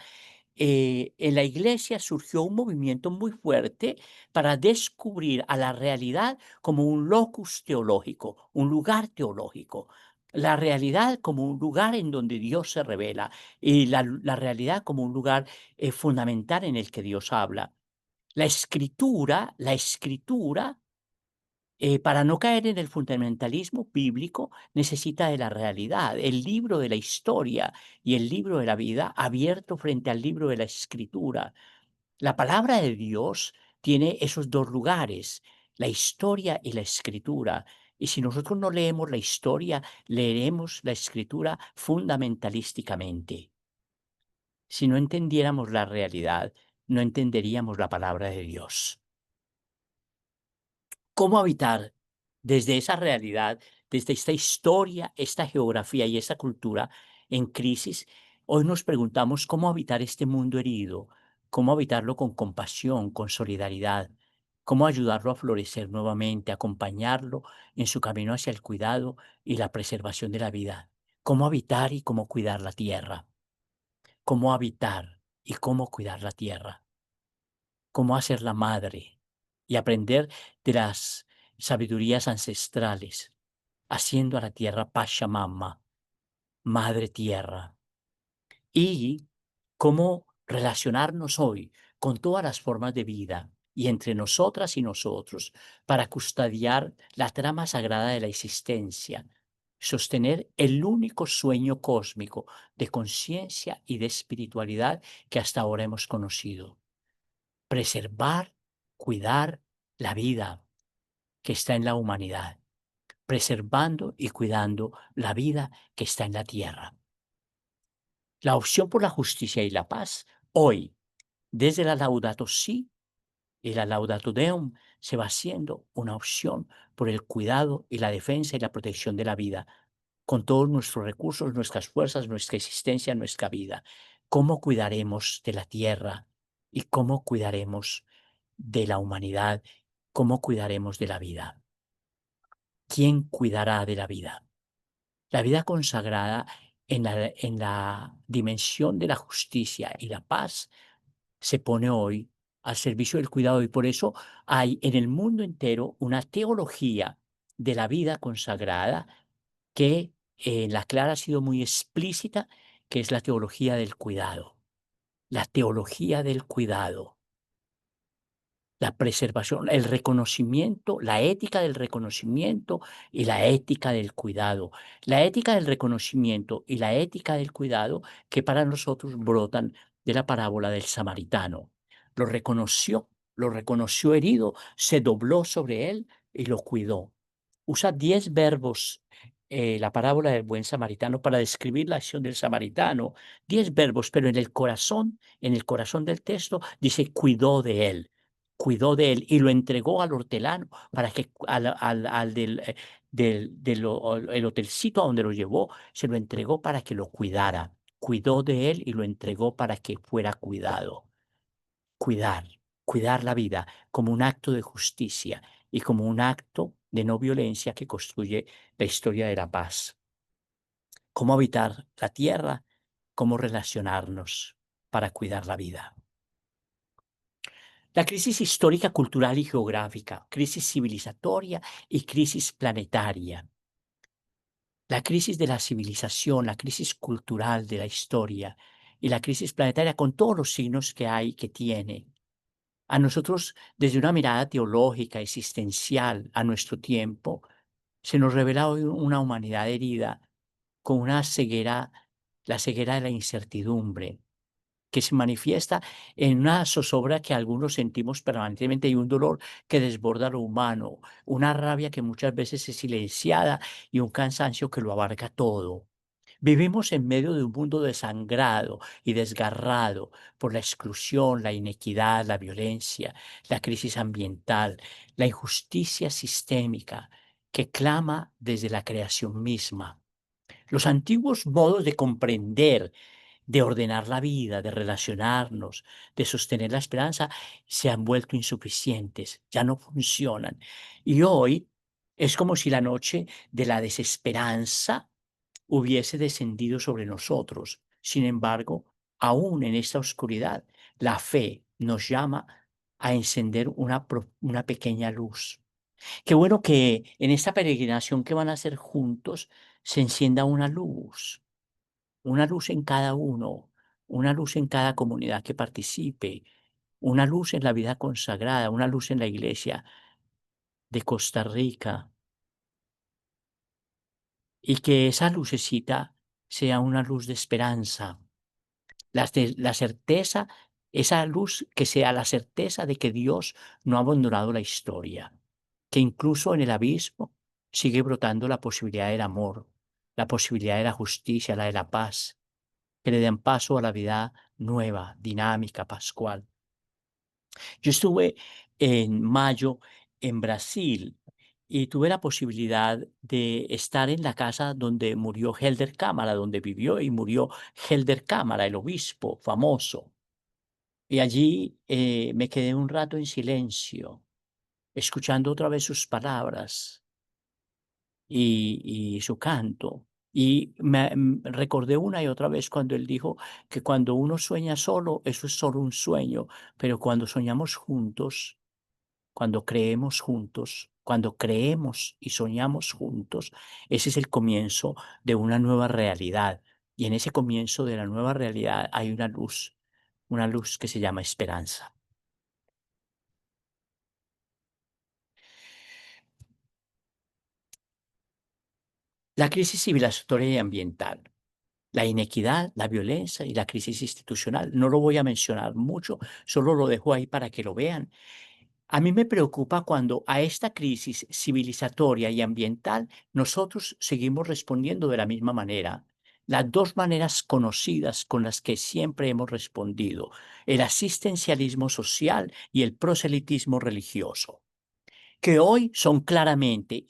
en la Iglesia surgió un movimiento muy fuerte para descubrir a la realidad como un locus teológico, un lugar teológico. La realidad como un lugar en donde Dios se revela y la realidad como un lugar fundamental en el que Dios habla. La escritura, para no caer en el fundamentalismo bíblico, necesita de la realidad, el libro de la historia y el libro de la vida abierto frente al libro de la escritura. La palabra de Dios tiene esos dos lugares, la historia y la escritura. Y si nosotros no leemos la historia, leeremos la escritura fundamentalísticamente. Si no entendiéramos la realidad, no entenderíamos la palabra de Dios. ¿Cómo habitar desde esa realidad, desde esta historia, esta geografía y esta cultura en crisis? Hoy nos preguntamos cómo habitar este mundo herido, cómo habitarlo con compasión, con solidaridad, cómo ayudarlo a florecer nuevamente, acompañarlo en su camino hacia el cuidado y la preservación de la vida. Cómo habitar y cómo cuidar la tierra. Cómo habitar y cómo cuidar la tierra. Cómo hacer la madre y aprender de las sabidurías ancestrales, haciendo a la tierra Pachamama, madre tierra, y cómo relacionarnos hoy con todas las formas de vida y entre nosotras y nosotros para custodiar la trama sagrada de la existencia, sostener el único sueño cósmico de conciencia y de espiritualidad que hasta ahora hemos conocido. Preservar, cuidar la vida que está en la humanidad, preservando y cuidando la vida que está en la tierra. La opción por la justicia y la paz, hoy, desde la Laudato Si y la Laudato Deum, se va haciendo una opción por el cuidado y la defensa y la protección de la vida, con todos nuestros recursos, nuestras fuerzas, nuestra existencia, nuestra vida. ¿Cómo cuidaremos de la tierra y cómo cuidaremos de la humanidad? ¿Cómo cuidaremos de la vida? ¿Quién cuidará de la vida? La vida consagrada en la dimensión de la justicia y la paz se pone hoy al servicio del cuidado y por eso hay en el mundo entero una teología de la vida consagrada que en la Clara ha sido muy explícita, que es la teología del cuidado. La teología del cuidado. La preservación, el reconocimiento, la ética del reconocimiento y la ética del cuidado. La ética del reconocimiento y la ética del cuidado que para nosotros brotan de la parábola del samaritano. Lo reconoció herido, se dobló sobre él y lo cuidó. Usa 10 verbos, la parábola del buen samaritano para describir la acción del samaritano. 10 verbos, pero en el corazón del texto dice cuidó de él y lo entregó al hortelano para que al el hotelcito a donde lo llevó, se lo entregó para que lo cuidara. Cuidó de él y lo entregó para que fuera cuidado. Cuidar, cuidar la vida como un acto de justicia y como un acto de no violencia que construye la historia de la paz. Cómo habitar la tierra, cómo relacionarnos para cuidar la vida. La crisis histórica, cultural y geográfica, crisis civilizatoria y crisis planetaria. La crisis de la civilización, la crisis cultural de la historia y la crisis planetaria con todos los signos que hay, que tiene. A nosotros, desde una mirada teológica, existencial, a nuestro tiempo, se nos revela hoy una humanidad herida con una ceguera, la ceguera de la incertidumbre, que se manifiesta en una zozobra que algunos sentimos permanentemente y un dolor que desborda lo humano, una rabia que muchas veces es silenciada y un cansancio que lo abarca todo. Vivimos en medio de un mundo desangrado y desgarrado por la exclusión, la inequidad, la violencia, la crisis ambiental, la injusticia sistémica que clama desde la creación misma. Los antiguos modos de comprender, de ordenar la vida, de relacionarnos, de sostener la esperanza, se han vuelto insuficientes, ya no funcionan. Y hoy es como si la noche de la desesperanza hubiese descendido sobre nosotros. Sin embargo, aún en esta oscuridad, la fe nos llama a encender una pequeña luz. Qué bueno que en esta peregrinación que van a hacer juntos se encienda una luz en cada uno, una luz en cada comunidad que participe, una luz en la vida consagrada, una luz en la iglesia de Costa Rica, y que esa lucecita sea una luz de esperanza, la certeza, esa luz que sea la certeza de que Dios no ha abandonado la historia, que incluso en el abismo sigue brotando la posibilidad del amor, la posibilidad de la justicia, la de la paz, que le den paso a la vida nueva, dinámica, pascual. Yo estuve en mayo en Brasil y tuve la posibilidad de estar en la casa donde murió Helder Cámara, donde vivió y murió Helder Cámara, el obispo famoso. Y allí me quedé un rato en silencio, escuchando otra vez sus palabras y su canto. Y recordé una y otra vez cuando él dijo que cuando uno sueña solo, eso es solo un sueño, pero cuando soñamos juntos, cuando creemos y soñamos juntos, ese es el comienzo de una nueva realidad. Y en ese comienzo de la nueva realidad hay una luz que se llama esperanza. La crisis civilizatoria y ambiental, la inequidad, la violencia y la crisis institucional. No lo voy a mencionar mucho, solo lo dejo ahí para que lo vean. A mí me preocupa cuando a esta crisis civilizatoria y ambiental nosotros seguimos respondiendo de la misma manera. Las dos maneras conocidas con las que siempre hemos respondido, el asistencialismo social y el proselitismo religioso, que hoy son claramente,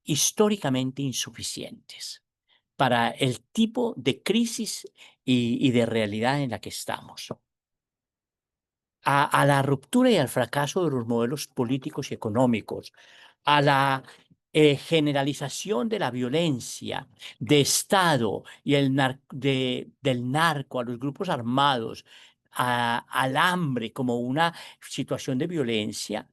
históricamente insuficientes para el tipo de crisis y de realidad en la que estamos. A la ruptura y al fracaso de los modelos políticos y económicos, a la generalización de la violencia de Estado y del narco, a los grupos armados, al hambre como una situación de violencia,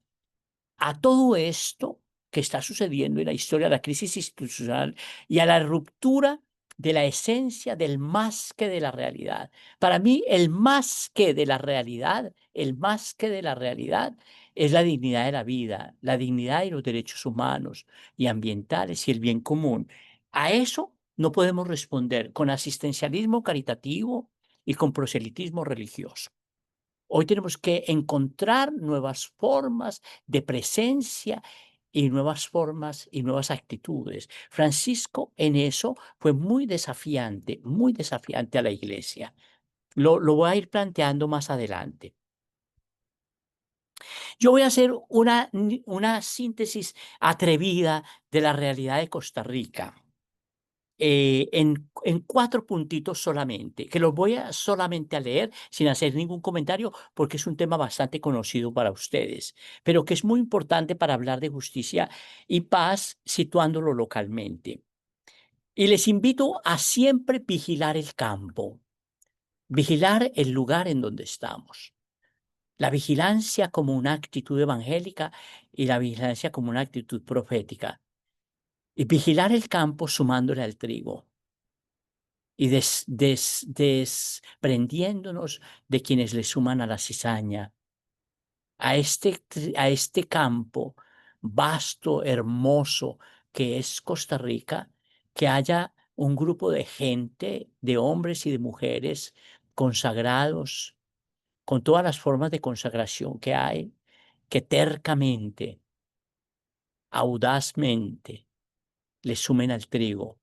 a todo esto que está sucediendo en la historia, la crisis institucional y a la ruptura de la esencia del más que de la realidad. Para mí, el más que de la realidad, el más que de la realidad es la dignidad de la vida, la dignidad y los derechos humanos y ambientales y el bien común. A eso no podemos responder con asistencialismo caritativo y con proselitismo religioso. Hoy tenemos que encontrar nuevas formas de presencia y nuevas formas y nuevas actitudes. Francisco en eso fue muy desafiante a la iglesia. Lo voy a ir planteando más adelante. Yo voy a hacer una síntesis atrevida de la realidad de Costa Rica. En 4 puntitos solamente, que los voy a solamente a leer sin hacer ningún comentario, porque es un tema bastante conocido para ustedes, pero que es muy importante para hablar de justicia y paz situándolo localmente. Y les invito a siempre vigilar el campo, vigilar el lugar en donde estamos. La vigilancia como una actitud evangélica y la vigilancia como una actitud profética. Y vigilar el campo sumándole al trigo y desprendiéndonos de quienes le suman a la cizaña, a este campo vasto, hermoso que es Costa Rica, que haya un grupo de gente, de hombres y de mujeres consagrados, con todas las formas de consagración que hay, que tercamente, audazmente, le sumen al trigo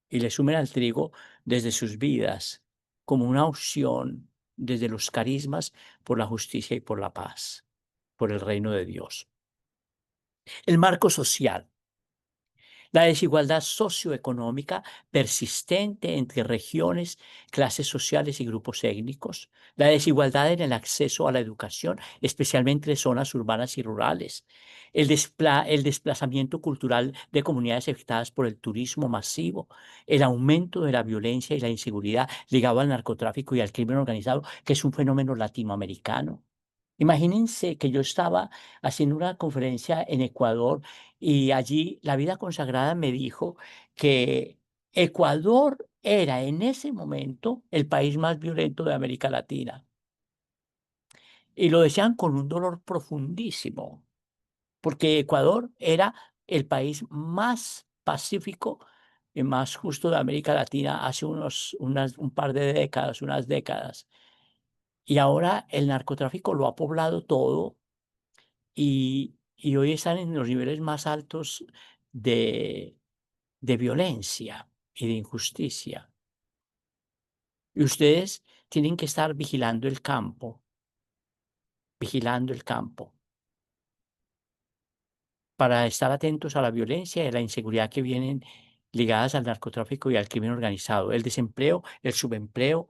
y le sumen al trigo desde sus vidas como una opción, desde los carismas por la justicia y por la paz, por el reino de Dios. El marco social. La desigualdad socioeconómica persistente entre regiones, clases sociales y grupos étnicos. La desigualdad en el acceso a la educación, especialmente en zonas urbanas y rurales. El desplazamiento cultural de comunidades afectadas por el turismo masivo. El aumento de la violencia y la inseguridad ligado al narcotráfico y al crimen organizado, que es un fenómeno latinoamericano. Imagínense que yo estaba haciendo una conferencia en Ecuador y allí la vida consagrada me dijo que Ecuador era en ese momento el país más violento de América Latina. Y lo decían con un dolor profundísimo, porque Ecuador era el país más pacífico y más justo de América Latina hace un par de décadas, unas décadas. Y ahora el narcotráfico lo ha poblado todo y hoy están en los niveles más altos de violencia y de injusticia. Y ustedes tienen que estar vigilando el campo, para estar atentos a la violencia y a la inseguridad que vienen ligadas al narcotráfico y al crimen organizado, el desempleo, el subempleo,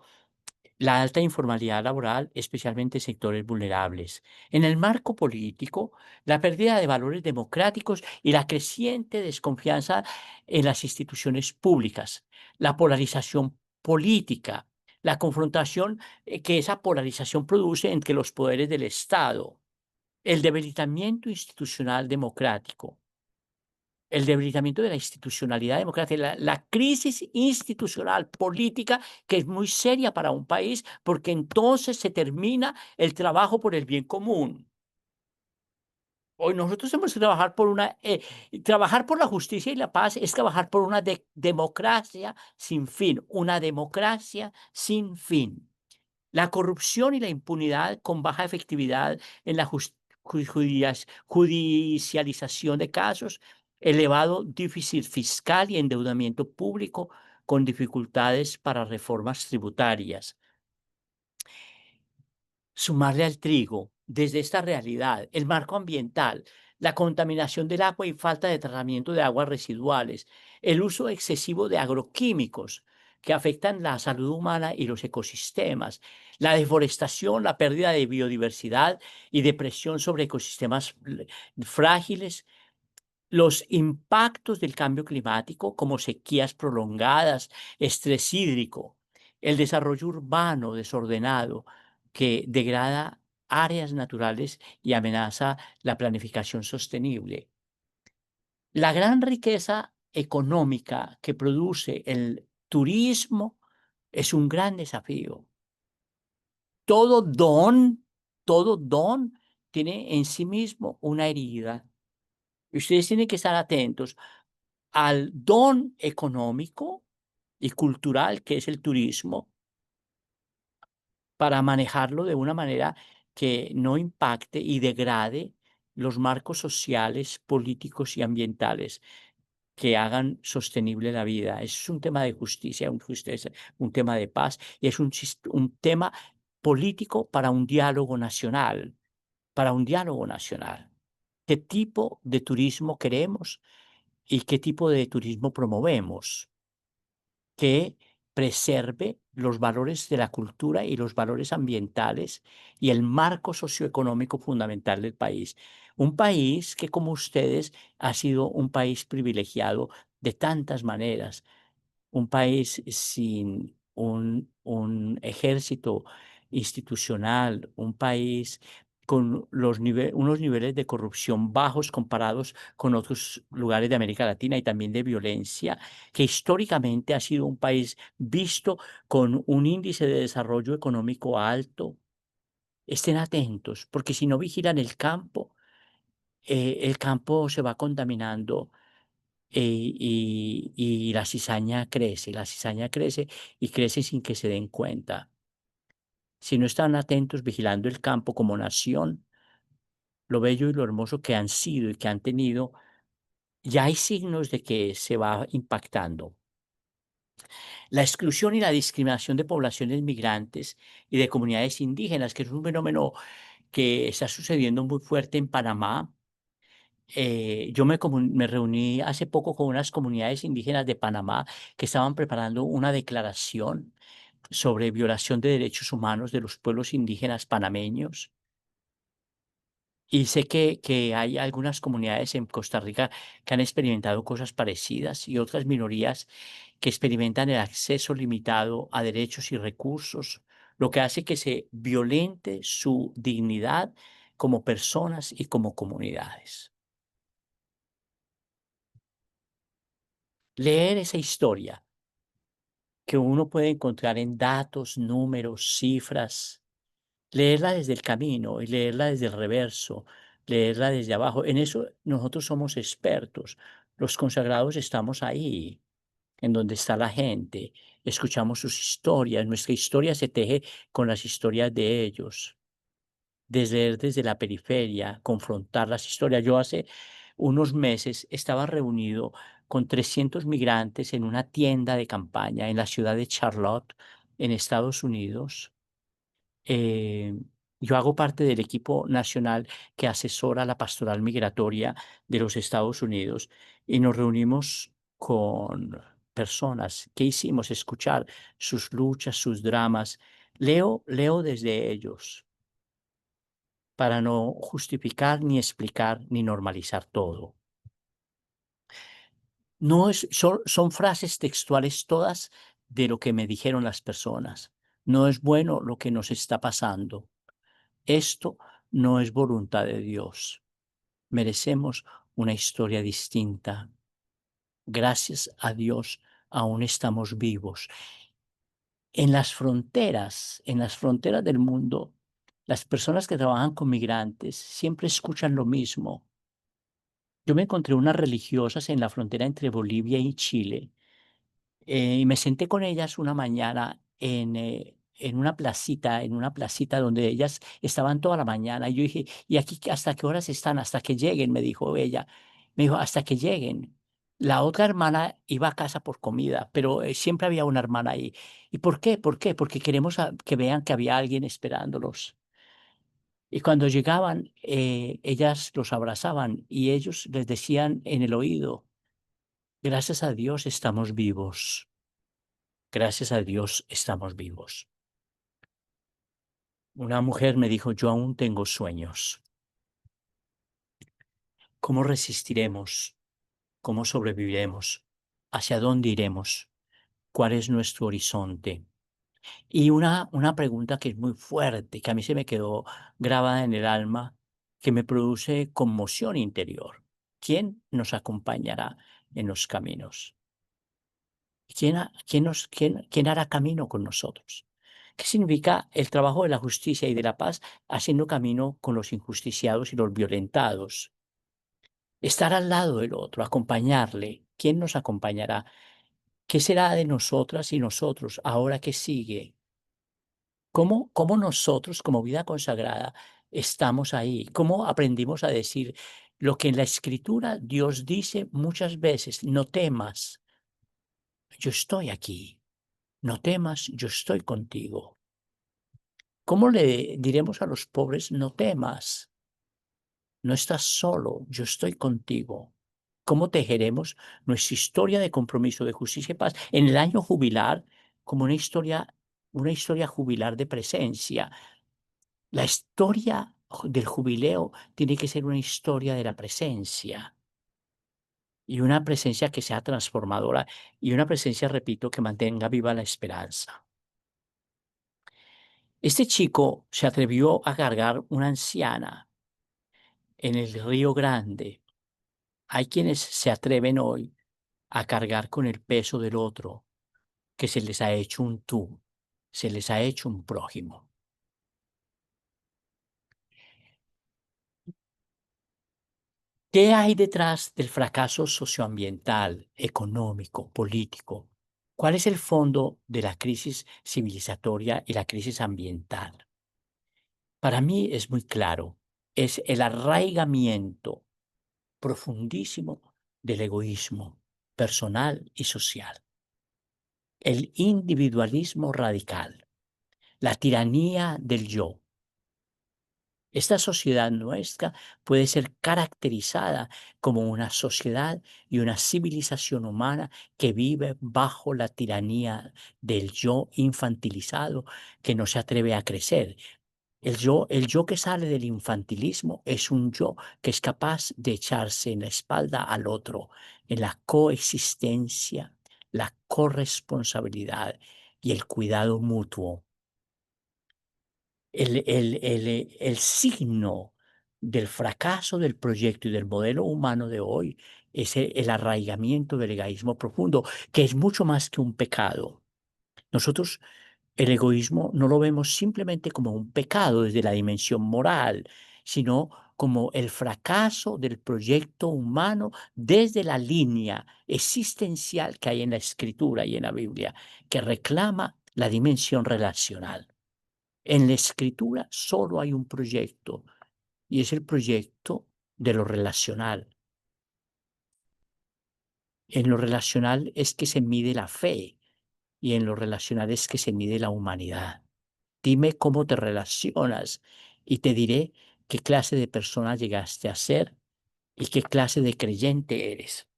la alta informalidad laboral, especialmente en sectores vulnerables. En el marco político, la pérdida de valores democráticos y la creciente desconfianza en las instituciones públicas, la polarización política, la confrontación que esa polarización produce entre los poderes del Estado, el debilitamiento institucional democrático. El debilitamiento de la institucionalidad democrática, la crisis institucional política, que es muy seria para un país, porque entonces se termina el trabajo por el bien común. Hoy nosotros tenemos que trabajar por la justicia y la paz es trabajar por una democracia sin fin, una democracia sin fin. La corrupción y la impunidad con baja efectividad en la judicialización de casos, elevado déficit fiscal y endeudamiento público con dificultades para reformas tributarias. Sumarle al trigo, desde esta realidad, el marco ambiental, la contaminación del agua y falta de tratamiento de aguas residuales, el uso excesivo de agroquímicos que afectan la salud humana y los ecosistemas, la deforestación, la pérdida de biodiversidad y depresión sobre ecosistemas frágiles, los impactos del cambio climático como sequías prolongadas, estrés hídrico, el desarrollo urbano desordenado que degrada áreas naturales y amenaza la planificación sostenible. La gran riqueza económica que produce el turismo es un gran desafío. Todo don, todo don tiene en sí mismo una herida. Y ustedes tienen que estar atentos al don económico y cultural que es el turismo, para manejarlo de una manera que no impacte y degrade los marcos sociales, políticos y ambientales que hagan sostenible la vida. Es un tema de justicia, un tema de paz y es un tema político para un diálogo nacional, para un diálogo nacional. ¿Qué tipo de turismo queremos y qué tipo de turismo promovemos? Que preserve los valores de la cultura y los valores ambientales y el marco socioeconómico fundamental del país. Un país que, como ustedes, ha sido un país privilegiado de tantas maneras, un país sin un ejército institucional, un país con unos niveles de corrupción bajos comparados con otros lugares de América Latina y también de violencia, que históricamente ha sido un país visto con un índice de desarrollo económico alto. Estén atentos, porque si no vigilan el campo se va contaminando y la cizaña crece y crece sin que se den cuenta. Si no están atentos vigilando el campo como nación, lo bello y lo hermoso que han sido y que han tenido, ya hay signos de que se va impactando. La exclusión y la discriminación de poblaciones migrantes y de comunidades indígenas, que es un fenómeno que está sucediendo muy fuerte en Panamá. Yo me reuní hace poco con unas comunidades indígenas de Panamá que estaban preparando una declaración sobre violación de derechos humanos de los pueblos indígenas panameños. Y sé que hay algunas comunidades en Costa Rica que han experimentado cosas parecidas y otras minorías que experimentan el acceso limitado a derechos y recursos, lo que hace que se violente su dignidad como personas y como comunidades. Leer esa historia que uno puede encontrar en datos, números, cifras, leerla desde el camino y leerla desde el reverso, leerla desde abajo. En eso nosotros somos expertos. Los consagrados estamos ahí, en donde está la gente. Escuchamos sus historias. Nuestra historia se teje con las historias de ellos. Desde la periferia, confrontar las historias. Yo hace unos meses estaba reunido con 300 migrantes en una tienda de campaña en la ciudad de Charlotte, en Estados Unidos. Yo hago parte del equipo nacional que asesora la pastoral migratoria de los Estados Unidos y nos reunimos con personas. ¿Qué hicimos? Escuchar sus luchas, sus dramas. Leo desde ellos para no justificar, ni explicar, ni normalizar todo. No son frases textuales todas de lo que me dijeron las personas. No es bueno lo que nos está pasando. Esto no es voluntad de Dios. Merecemos una historia distinta. Gracias a Dios, aún estamos vivos. En las fronteras del mundo, las personas que trabajan con migrantes siempre escuchan lo mismo. Yo me encontré unas religiosas en la frontera entre Bolivia y Chile. Y me senté con ellas una mañana en una placita donde ellas estaban toda la mañana. Y yo dije: "¿Y aquí hasta qué horas están?". "Hasta que lleguen", me dijo ella. Me dijo: "Hasta que lleguen". La otra hermana iba a casa por comida, pero, siempre había una hermana ahí. ¿Y por qué? ¿Por qué? Porque queremos que vean que había alguien esperándolos. Y cuando llegaban, ellas los abrazaban y ellos les decían en el oído: "Gracias a Dios estamos vivos". Gracias a Dios estamos vivos. Una mujer me dijo: "Yo aún tengo sueños. ¿Cómo resistiremos? ¿Cómo sobreviviremos? ¿Hacia dónde iremos? ¿Cuál es nuestro horizonte?". Y una pregunta que es muy fuerte, que a mí se me quedó grabada en el alma, que me produce conmoción interior. ¿Quién nos acompañará en los caminos? ¿Quién hará camino con nosotros? ¿Qué significa el trabajo de la justicia y de la paz haciendo camino con los injusticiados y los violentados? Estar al lado del otro, acompañarle. ¿Quién nos acompañará? ¿Qué será de nosotras y nosotros ahora que sigue? ¿Cómo nosotros, como vida consagrada, estamos ahí? ¿Cómo aprendimos a decir lo que en la Escritura Dios dice muchas veces? No temas, yo estoy aquí. No temas, yo estoy contigo. ¿Cómo le diremos a los pobres, no temas, no estás solo, yo estoy contigo? ¿Cómo tejeremos nuestra historia de compromiso, de justicia y paz en el año jubilar como una historia jubilar de presencia? La historia del jubileo tiene que ser una historia de la presencia y una presencia que sea transformadora y una presencia, repito, que mantenga viva la esperanza. Este chico se atrevió a cargar una anciana en el Río Grande. Hay quienes se atreven hoy a cargar con el peso del otro, que se les ha hecho un tú, se les ha hecho un prójimo. ¿Qué hay detrás del fracaso socioambiental, económico, político? ¿Cuál es el fondo de la crisis civilizatoria y la crisis ambiental? Para mí es muy claro, es el arraigamiento profundísimo del egoísmo personal y social, el individualismo radical, la tiranía del yo. Esta sociedad nuestra puede ser caracterizada como una sociedad y una civilización humana que vive bajo la tiranía del yo infantilizado que no se atreve a crecer. El yo que sale del infantilismo es un yo que es capaz de echarse en la espalda al otro, en la coexistencia, la corresponsabilidad y el cuidado mutuo. El signo del fracaso del proyecto y del modelo humano de hoy es el arraigamiento del egoísmo profundo, que es mucho más que un pecado. Nosotros el egoísmo no lo vemos simplemente como un pecado desde la dimensión moral, sino como el fracaso del proyecto humano desde la línea existencial que hay en la Escritura y en la Biblia, que reclama la dimensión relacional. En la Escritura solo hay un proyecto y es el proyecto de lo relacional. En lo relacional es que se mide la fe, y en lo relacional es que se mide la humanidad. Dime cómo te relacionas y te diré qué clase de persona llegaste a ser y qué clase de creyente eres.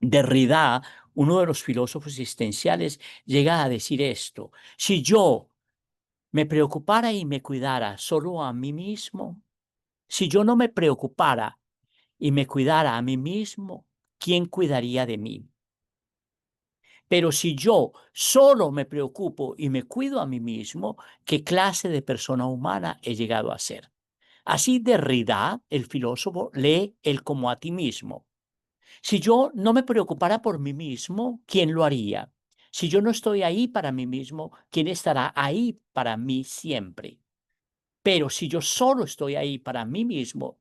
Derrida, uno de los filósofos existenciales, llega a decir esto: si yo me preocupara y me cuidara solo a mí mismo, si yo no me preocupara y me cuidara a mí mismo, ¿quién cuidaría de mí? Pero si yo solo me preocupo y me cuido a mí mismo, ¿qué clase de persona humana he llegado a ser? Así Derrida, el filósofo, lee el como a ti mismo. Si yo no me preocupara por mí mismo, ¿quién lo haría? Si yo no estoy ahí para mí mismo, ¿quién estará ahí para mí siempre? Pero si yo solo estoy ahí para mí mismo,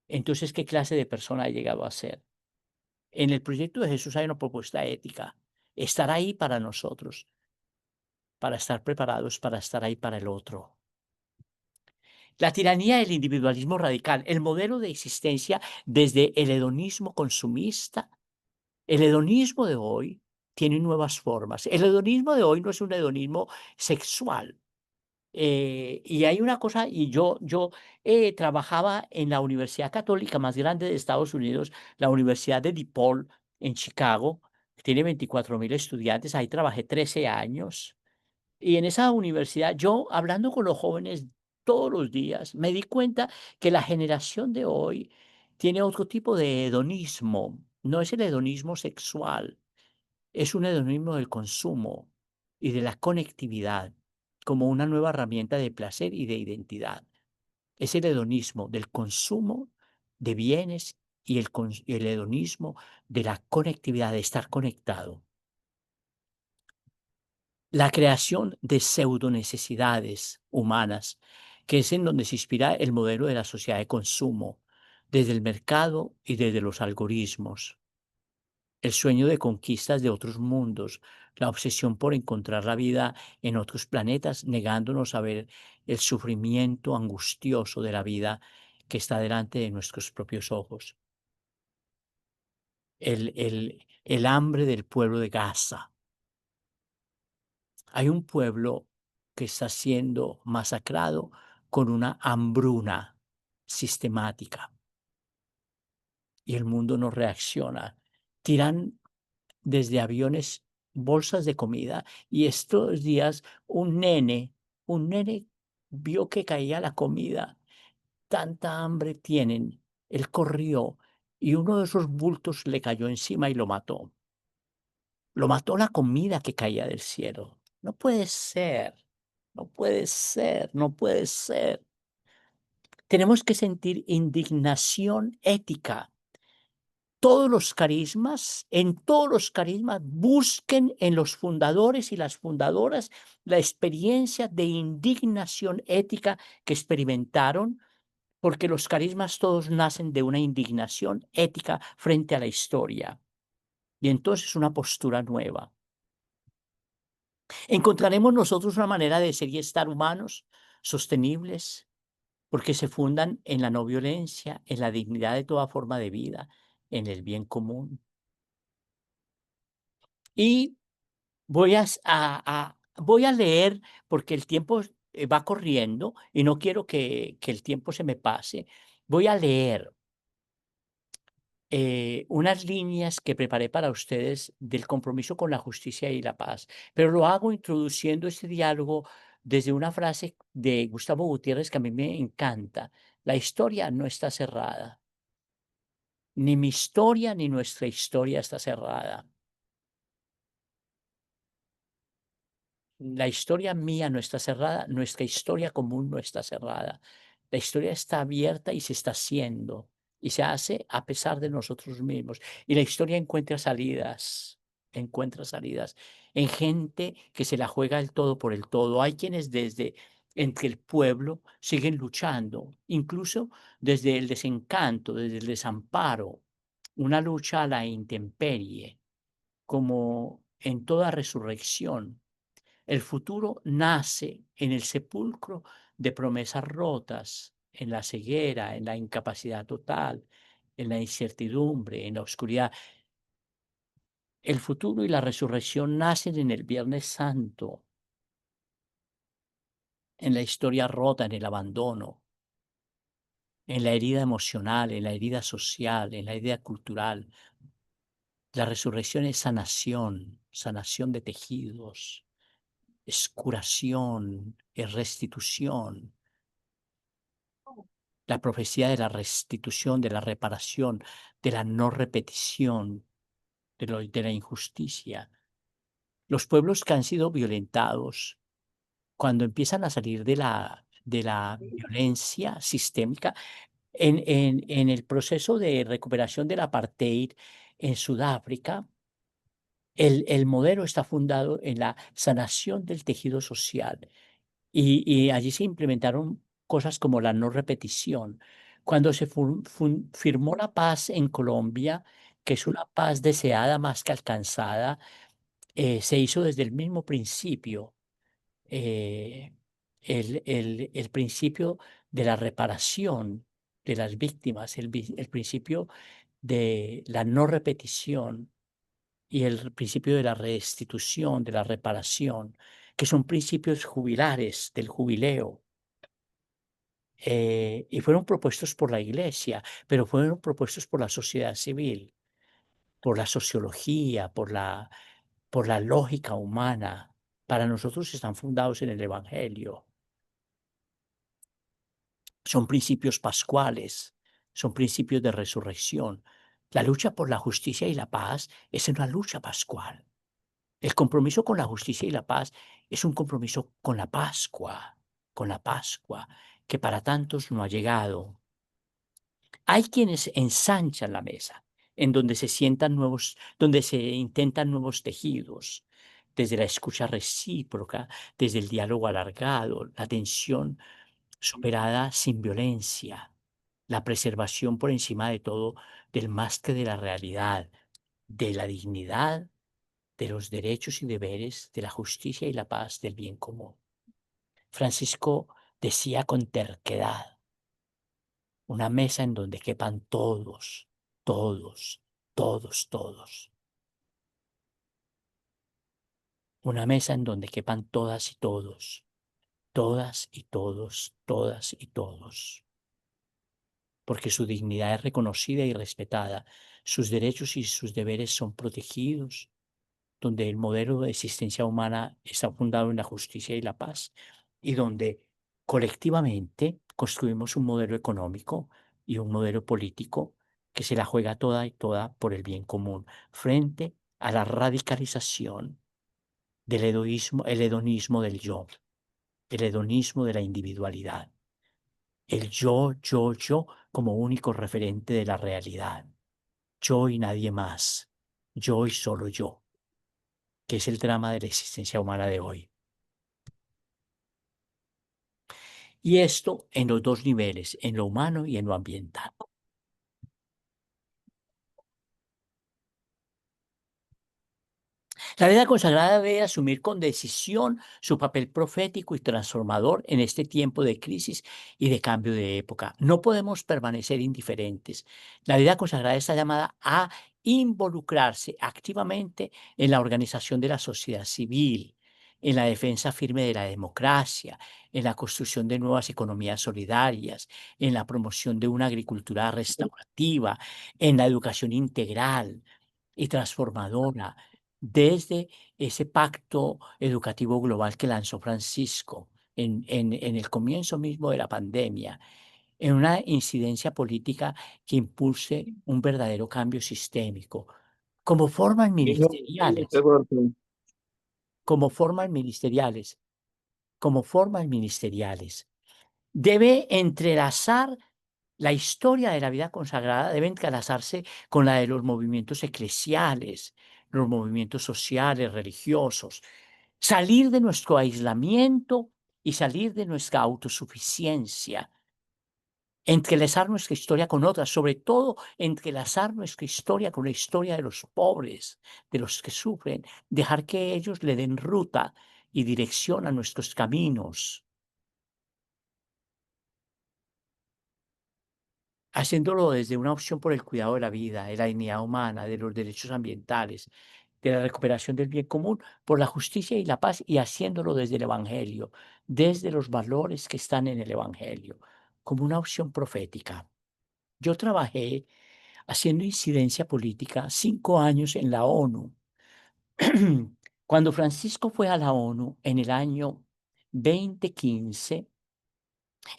entonces, ¿qué clase de persona he llegado a ser? En el proyecto de Jesús hay una propuesta ética: estar ahí para nosotros, para estar preparados para estar ahí para el otro. La tiranía del individualismo radical, el modelo de existencia desde el hedonismo consumista. El hedonismo de hoy tiene nuevas formas. El hedonismo de hoy no es un hedonismo sexual. Y hay una cosa, y yo trabajaba en la universidad católica más grande de Estados Unidos, la Universidad de DePaul en Chicago, que tiene 24.000 estudiantes. Ahí trabajé 13 años. Y en esa universidad, yo hablando con los jóvenes todos los días, me di cuenta que la generación de hoy tiene otro tipo de hedonismo. No es el hedonismo sexual, es un hedonismo del consumo y de la conectividad como una nueva herramienta de placer y de identidad. Es el hedonismo del consumo de bienes y y el hedonismo de la conectividad, de estar conectado. La creación de pseudonecesidades humanas, que es en donde se inspira el modelo de la sociedad de consumo, desde el mercado y desde los algoritmos. El sueño de conquistas de otros mundos, la obsesión por encontrar la vida en otros planetas, negándonos a ver el sufrimiento angustioso de la vida que está delante de nuestros propios ojos. El hambre del pueblo de Gaza. Hay un pueblo que está siendo masacrado con una hambruna sistemática y el mundo no reacciona. Tiran desde aviones bolsas de comida y estos días un nene vio que caía la comida, tanta hambre tienen, él corrió y uno de esos bultos le cayó encima y lo mató. Lo mató la comida que caía del cielo. No puede ser, no puede ser, no puede ser. Tenemos que sentir indignación ética. Todos los carismas, en todos los carismas, busquen en los fundadores y las fundadoras la experiencia de indignación ética que experimentaron, porque los carismas todos nacen de una indignación ética frente a la historia. Y entonces una postura nueva. Encontraremos nosotros una manera de ser y estar humanos, sostenibles, porque se fundan en la no violencia, en la dignidad de toda forma de vida, en el bien común. Y voy a leer, porque el tiempo va corriendo y no quiero que el tiempo se me pase. Voy a leer unas líneas que preparé para ustedes del compromiso con la justicia y la paz, pero lo hago introduciendo este diálogo desde una frase de Gustavo Gutiérrez que a mí me encanta: la historia no está cerrada, ni mi historia ni nuestra historia está cerrada. La historia mía no está cerrada, nuestra historia común no está cerrada. La historia está abierta y se está haciendo, y se hace a pesar de nosotros mismos. Y la historia encuentra salidas en gente que se la juega el todo por el todo. Hay quienes desde entre el pueblo siguen luchando, incluso desde el desencanto, desde el desamparo, una lucha a la intemperie, como en toda resurrección. El futuro nace en el sepulcro de promesas rotas, en la ceguera, en la incapacidad total, en la incertidumbre, en la oscuridad. el futuro y la resurrección nacen en el Viernes Santo, en la historia rota, en el abandono, en la herida emocional, en la herida social, en la herida cultural. La resurrección es sanación, sanación de tejidos, es curación, es restitución. La profecía de la restitución, de la reparación, de la no repetición, de la injusticia. Los pueblos que han sido violentados, cuando empiezan a salir de la violencia sistémica, en el proceso de recuperación del apartheid en Sudáfrica, el modelo está fundado en la sanación del tejido social. Y allí se implementaron cosas como la no repetición. Cuando se firmó la paz en Colombia, que es una paz deseada más que alcanzada, se hizo desde el mismo principio, eh, el principio de la reparación de las víctimas, el principio de la no repetición y el principio de la restitución, de la reparación, que son principios jubilares del jubileo. Y fueron propuestos por la Iglesia, pero fueron propuestos por la sociedad civil, por la sociología, por la lógica humana. Para nosotros están fundados en el Evangelio. Son principios pascuales, son principios de resurrección. La lucha por la justicia y la paz es una lucha pascual. El compromiso con la justicia y la paz es un compromiso con la Pascua, que para tantos no ha llegado. Hay quienes ensanchan la mesa, en donde se sientan nuevos, donde se intentan nuevos tejidos, desde la escucha recíproca, desde el diálogo alargado, la atención superada sin violencia, la preservación por encima de todo del más que de la realidad, de la dignidad, de los derechos y deberes, de la justicia y la paz, del bien común. Francisco decía con terquedad: una mesa en donde quepan todos, todos, todos, todos. Una mesa en donde quepan todas y todos, todas y todos, todas y todos. Porque su dignidad es reconocida y respetada, sus derechos y sus deberes son protegidos, donde el modelo de existencia humana está fundado en la justicia y la paz, y donde colectivamente construimos un modelo económico y un modelo político que se la juega toda y toda por el bien común, frente a la radicalización del hedonismo, el hedonismo del yo, el hedonismo de la individualidad, el yo como único referente de la realidad, yo y nadie más, yo y solo yo, que es el drama de la existencia humana de hoy. Y esto en los dos niveles, en lo humano y en lo ambiental. La vida consagrada debe asumir con decisión su papel profético y transformador en este tiempo de crisis y de cambio de época. No podemos permanecer indiferentes. La vida consagrada está llamada a involucrarse activamente en la organización de la sociedad civil, en la defensa firme de la democracia, en la construcción de nuevas economías solidarias, en la promoción de una agricultura restaurativa, en la educación integral y transformadora, desde ese pacto educativo global que lanzó Francisco en el comienzo mismo de la pandemia, en una incidencia política que impulse un verdadero cambio sistémico, como formas ministeriales, como formas ministeriales, como formas ministeriales. Debe entrelazar la historia de la vida consagrada, debe entrelazarse con la de los movimientos eclesiales, los movimientos sociales, religiosos, salir de nuestro aislamiento y salir de nuestra autosuficiencia, entrelazar nuestra historia con otras, sobre todo entrelazar nuestra historia con la historia de los pobres, de los que sufren, dejar que ellos le den ruta y dirección a nuestros caminos, haciéndolo desde una opción por el cuidado de la vida, de la dignidad humana, de los derechos ambientales, de la recuperación del bien común por la justicia y la paz y haciéndolo desde el Evangelio, desde los valores que están en el Evangelio, como una opción profética. Yo trabajé haciendo incidencia política 5 años en la ONU. Cuando Francisco fue a la ONU en el año 2015,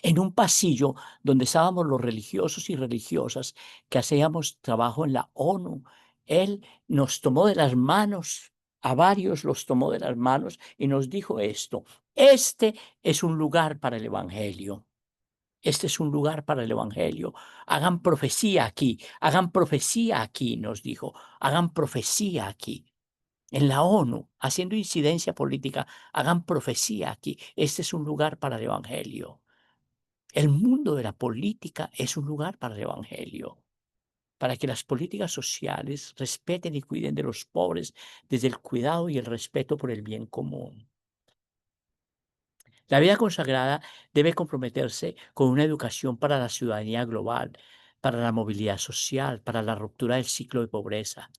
en un pasillo donde estábamos los religiosos y religiosas que hacíamos trabajo en la ONU, él nos tomó de las manos, a varios los tomó de las manos y nos dijo esto: este es un lugar para el Evangelio. Este es un lugar para el Evangelio. Hagan profecía aquí, nos dijo, hagan profecía aquí. En la ONU, haciendo incidencia política, hagan profecía aquí. Este es un lugar para el Evangelio. El mundo de la política es un lugar para el Evangelio, para que las políticas sociales respeten y cuiden de los pobres desde el cuidado y el respeto por el bien común. La vida consagrada debe comprometerse con una educación para la ciudadanía global, para la movilidad social, para la ruptura del ciclo de pobreza.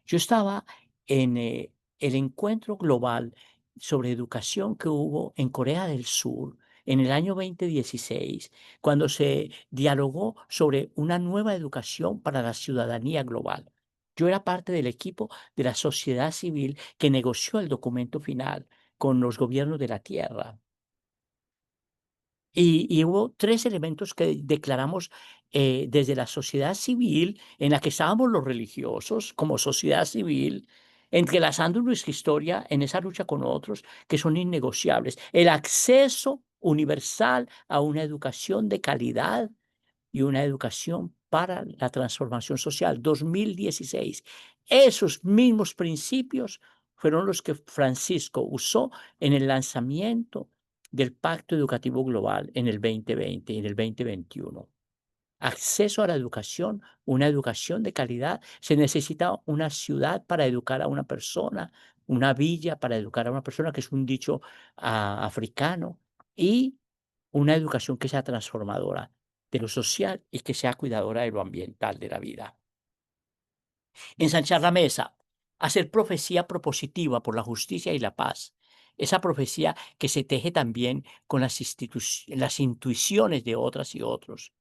Yo estaba en el encuentro global sobre educación que hubo en Corea del Sur en el año 2016, cuando se dialogó sobre una nueva educación para la ciudadanía global. Yo era parte del equipo de la sociedad civil que negoció el documento final con los gobiernos de la tierra. Y hubo 3 elementos que declaramos, desde la sociedad civil, en la que estábamos los religiosos, como sociedad civil, entrelazando nuestra historia en esa lucha con otros, que son innegociables. El acceso universal a una educación de calidad y una educación para la transformación social, 2016. Esos mismos principios fueron los que Francisco usó en el lanzamiento del Pacto Educativo Global en el 2020 y en el 2021. Acceso a la educación, una educación de calidad. Se necesita una ciudad para educar a una persona, una villa para educar a una persona, que es un dicho africano, y una educación que sea transformadora de lo social y que sea cuidadora de lo ambiental de la vida. Ensanchar la mesa, hacer profecía propositiva por la justicia y la paz. Esa profecía que se teje también con las intuiciones de otras y otros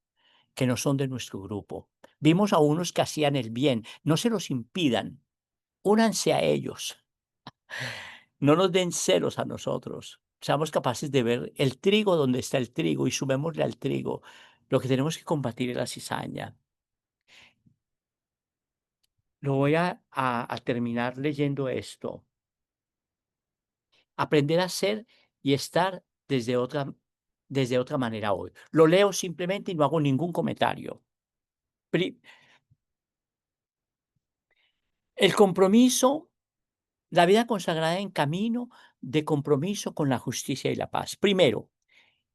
que no son de nuestro grupo. Vimos a unos que hacían el bien, no se los impidan, únanse a ellos, no nos den celos a nosotros. Seamos capaces de ver el trigo donde está el trigo y sumémosle al trigo. Lo que tenemos que combatir es la cizaña. Lo voy a terminar leyendo esto. Aprender a ser y estar desde otra manera hoy. Lo leo simplemente y no hago ningún comentario. Pri- El compromiso, la vida consagrada en camino de compromiso con la justicia y la paz. Primero,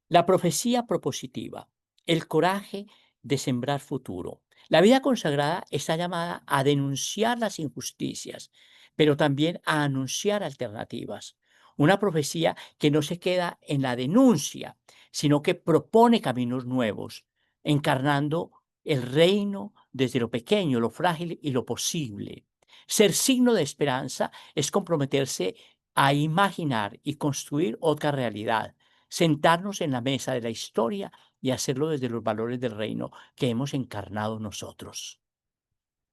la profecía propositiva, el coraje de sembrar futuro. La vida consagrada está llamada a denunciar las injusticias, pero también a anunciar alternativas. Una profecía que no se queda en la denuncia, sino que propone caminos nuevos, encarnando el reino desde lo pequeño, lo frágil y lo posible. Ser signo de esperanza es comprometerse a imaginar y construir otra realidad, sentarnos en la mesa de la historia y hacerlo desde los valores del reino que hemos encarnado nosotros.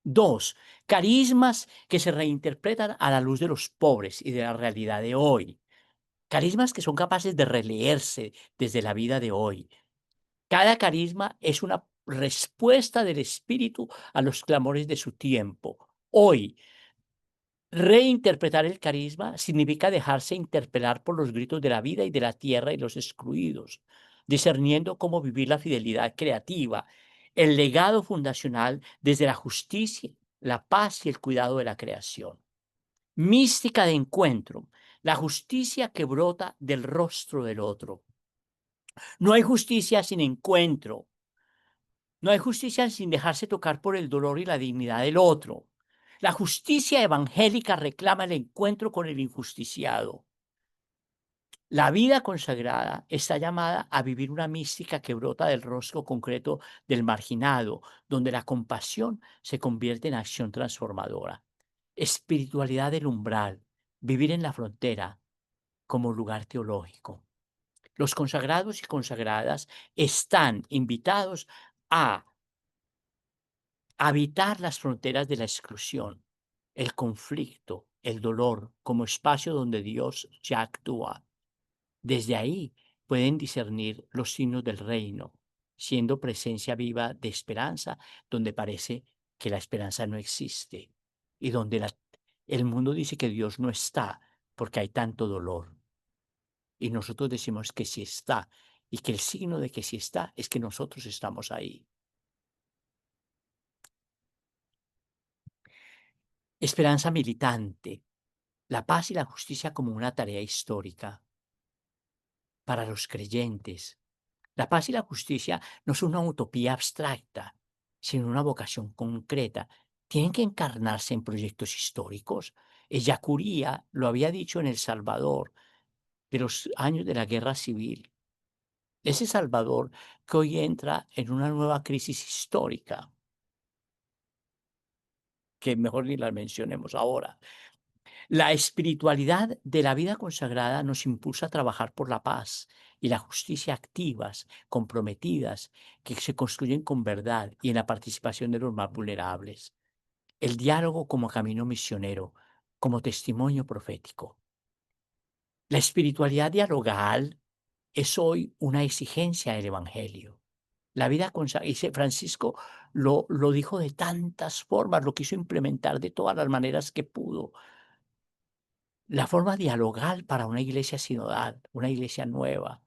2, carismas que se reinterpretan a la luz de los pobres y de la realidad de hoy. Carismas que son capaces de releerse desde la vida de hoy. Cada carisma es una respuesta del espíritu a los clamores de su tiempo. Hoy, reinterpretar el carisma significa dejarse interpelar por los gritos de la vida y de la tierra y los excluidos, discerniendo cómo vivir la fidelidad creativa, el legado fundacional desde la justicia, la paz y el cuidado de la creación. Mística de encuentro, la justicia que brota del rostro del otro. No hay justicia sin encuentro. No hay justicia sin dejarse tocar por el dolor y la dignidad del otro. La justicia evangélica reclama el encuentro con el injusticiado. La vida consagrada está llamada a vivir una mística que brota del rostro concreto del marginado, donde la compasión se convierte en acción transformadora. espiritualidad del umbral, vivir en la frontera como lugar teológico. Los consagrados y consagradas están invitados a habitar las fronteras de la exclusión, el conflicto, el dolor, como espacio donde Dios ya actúa. Desde ahí pueden discernir los signos del reino, siendo presencia viva de esperanza donde parece que la esperanza no existe y donde el mundo dice que Dios no está porque hay tanto dolor. Y nosotros decimos que sí está y que el signo de que sí está es que nosotros estamos ahí. Esperanza militante, la paz y la justicia como una tarea histórica para los creyentes. La paz y la justicia no son una utopía abstracta, sino una vocación concreta. Tienen que encarnarse en proyectos históricos. Ellacuría lo había dicho en El Salvador, de los años de la guerra civil. Ese Salvador que hoy entra en una nueva crisis histórica, que mejor ni la mencionemos ahora. La espiritualidad de la vida consagrada nos impulsa a trabajar por la paz y la justicia activas, comprometidas, que se construyen con verdad y en la participación de los más vulnerables. El diálogo como camino misionero, como testimonio profético. La espiritualidad dialogal es hoy una exigencia del Evangelio. La vida consagrada, y Francisco lo dijo de tantas formas, lo quiso implementar de todas las maneras que pudo. La forma dialogal para una iglesia sinodal, una iglesia nueva.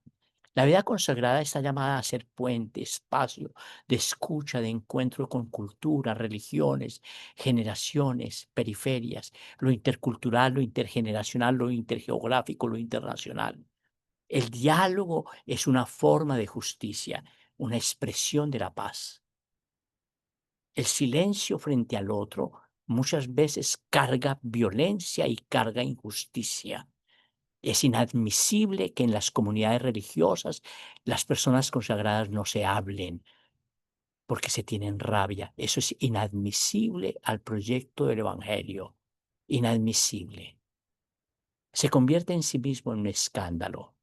La vida consagrada está llamada a ser puente, espacio de escucha, de encuentro con culturas, religiones, generaciones, periferias, lo intercultural, lo intergeneracional, lo intergeográfico, lo internacional. El diálogo es una forma de justicia, una expresión de la paz. El silencio frente al otro muchas veces carga violencia y carga injusticia. Es inadmisible que en las comunidades religiosas las personas consagradas no se hablen porque se tienen rabia. Eso es inadmisible al proyecto del Evangelio. Inadmisible. Se convierte en sí mismo en un escándalo.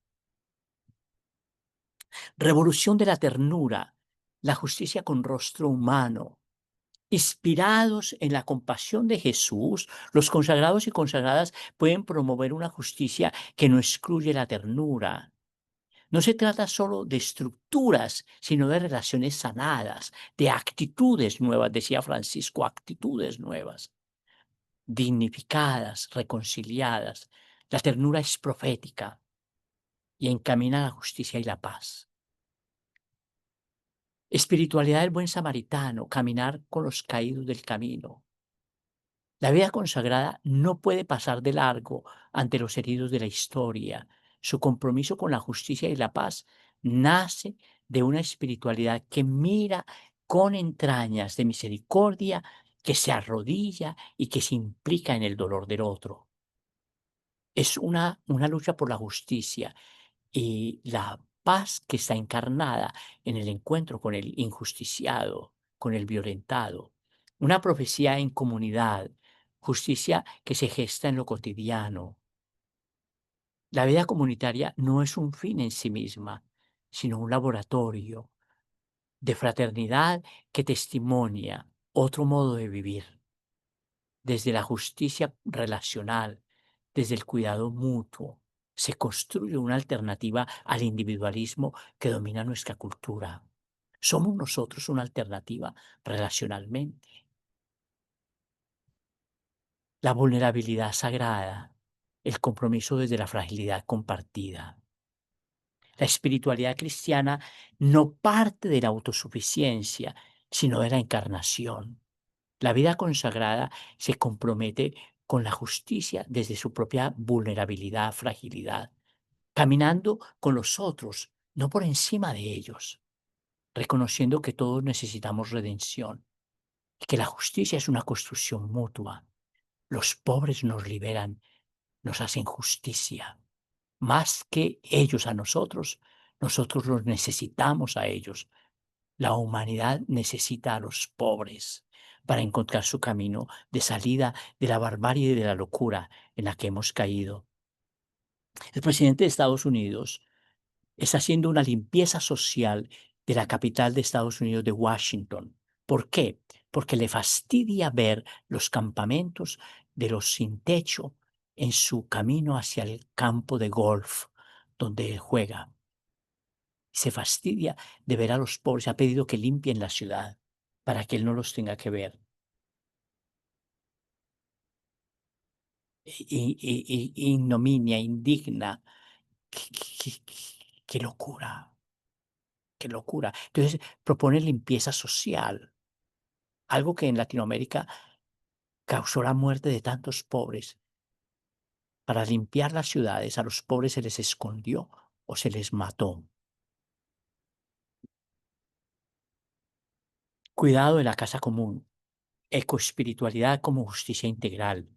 Revolución de la ternura, la justicia con rostro humano. Inspirados en la compasión de Jesús, los consagrados y consagradas pueden promover una justicia que no excluye la ternura. No se trata solo de estructuras, sino de relaciones sanadas, de actitudes nuevas, decía Francisco, actitudes nuevas, dignificadas, reconciliadas. La ternura es profética y encamina a la justicia y la paz. Espiritualidad del buen samaritano, caminar con los caídos del camino. La vida consagrada no puede pasar de largo ante los heridos de la historia. Su compromiso con la justicia y la paz nace de una espiritualidad que mira con entrañas de misericordia, que se arrodilla y que se implica en el dolor del otro. Es una lucha por la justicia y la paz que está encarnada en el encuentro con el injusticiado, con el violentado. Una profecía en comunidad, justicia que se gesta en lo cotidiano. La vida comunitaria no es un fin en sí misma, sino un laboratorio de fraternidad que testimonia otro modo de vivir, desde la justicia relacional, desde el cuidado mutuo. Se construye una alternativa al individualismo que domina nuestra cultura. Somos nosotros una alternativa relacionalmente. La vulnerabilidad sagrada, el compromiso desde la fragilidad compartida. La espiritualidad cristiana no parte de la autosuficiencia, sino de la encarnación. La vida consagrada se compromete con la justicia desde su propia vulnerabilidad, fragilidad, caminando con los otros, no por encima de ellos, reconociendo que todos necesitamos redención y que la justicia es una construcción mutua. Los pobres nos liberan, nos hacen justicia. Más que ellos a nosotros, nosotros los necesitamos a ellos. La humanidad necesita a los pobres para encontrar su camino de salida de la barbarie y de la locura en la que hemos caído. El presidente de Estados Unidos está haciendo una limpieza social de la capital de Estados Unidos, de Washington. ¿Por qué? Porque le fastidia ver los campamentos de los sin techo en su camino hacia el campo de golf donde él juega. Se fastidia de ver a los pobres. Ha pedido que limpien la ciudad para que él no los tenga que ver. Ignominia, indigna. Qué locura, qué locura. Entonces propone limpieza social, algo que en Latinoamérica causó la muerte de tantos pobres. Para limpiar las ciudades, a los pobres se les escondió o se les mató. Cuidado de la casa común, ecoespiritualidad como justicia integral.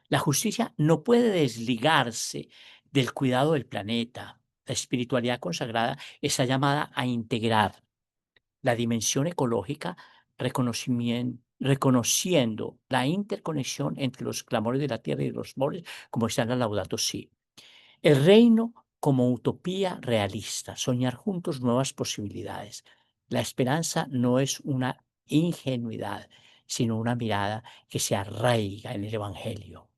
La justicia no puede desligarse del cuidado del planeta. La espiritualidad consagrada está llamada a integrar la dimensión ecológica, reconociendo la interconexión entre los clamores de la tierra y de los moles, como está en la Laudato Si. El reino como utopía realista, soñar juntos nuevas posibilidades. La esperanza no es una ingenuidad, sino una mirada que se arraiga en el Evangelio.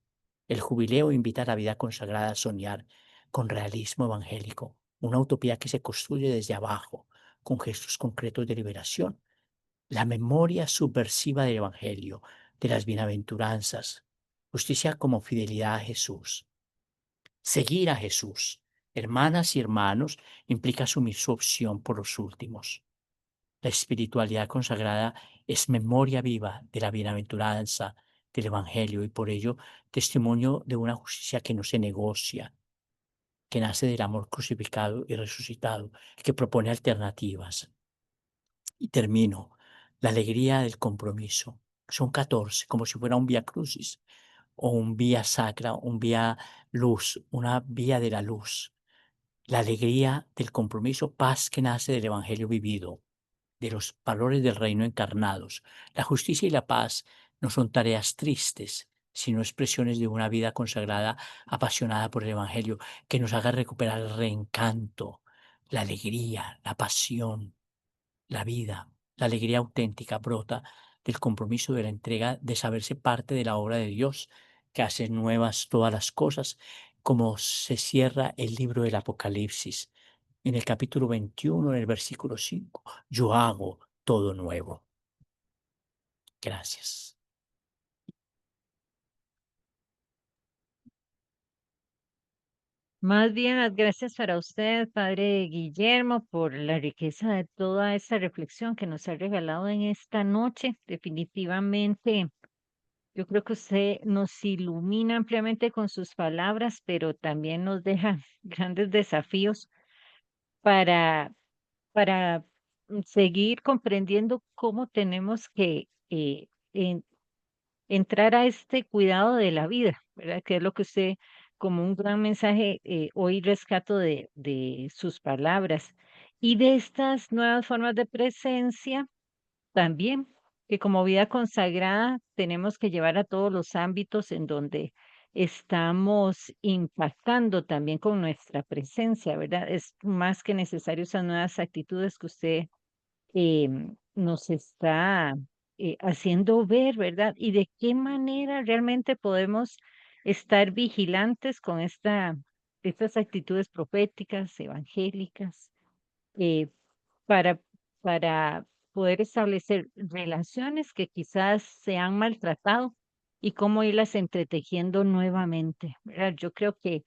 El jubileo invita a la vida consagrada a soñar con realismo evangélico, una utopía que se construye desde abajo, con gestos concretos de liberación. La memoria subversiva del Evangelio, de las bienaventuranzas, justicia como fidelidad a Jesús. Seguir a Jesús, hermanas y hermanos, implica asumir su opción por los últimos. La espiritualidad consagrada es memoria viva de la bienaventuranza, del Evangelio y por ello testimonio de una justicia que no se negocia, que nace del amor crucificado y resucitado, que propone alternativas. Y termino. La alegría del compromiso. Son 14, como si fuera un vía crucis o un vía sacra, un vía luz, una vía de la luz. La alegría del compromiso, paz que nace del Evangelio vivido, de los valores del reino encarnados. La justicia y la paz no son tareas tristes, sino expresiones de una vida consagrada, apasionada por el Evangelio, que nos haga recuperar el reencanto, la alegría, la pasión, la vida. La alegría auténtica brota del compromiso de la entrega, de saberse parte de la obra de Dios, que hace nuevas todas las cosas, como se cierra el libro del Apocalipsis. En el capítulo 21, en el versículo 5, yo hago todo nuevo. Gracias. Más bien, las gracias para usted, Padre Guillermo, por la riqueza de toda esta reflexión que nos ha regalado en esta noche. Definitivamente, yo creo que usted nos ilumina ampliamente con sus palabras, pero también nos deja grandes desafíos para, para seguir comprendiendo cómo tenemos que entrar a este cuidado de la vida, ¿verdad? Que es lo que usted, como un gran mensaje, hoy rescato de sus palabras. Y de estas nuevas formas de presencia, también, que como vida consagrada tenemos que llevar a todos los ámbitos en donde estamos impactando también con nuestra presencia, ¿verdad? Es más que necesario esas nuevas actitudes que usted nos está haciendo ver, ¿verdad? Y de qué manera realmente podemos estar vigilantes con estas actitudes proféticas, evangélicas, eh, para, para poder establecer relaciones que quizás se han maltratado y cómo irlas entretejiendo nuevamente, ¿verdad? Yo creo que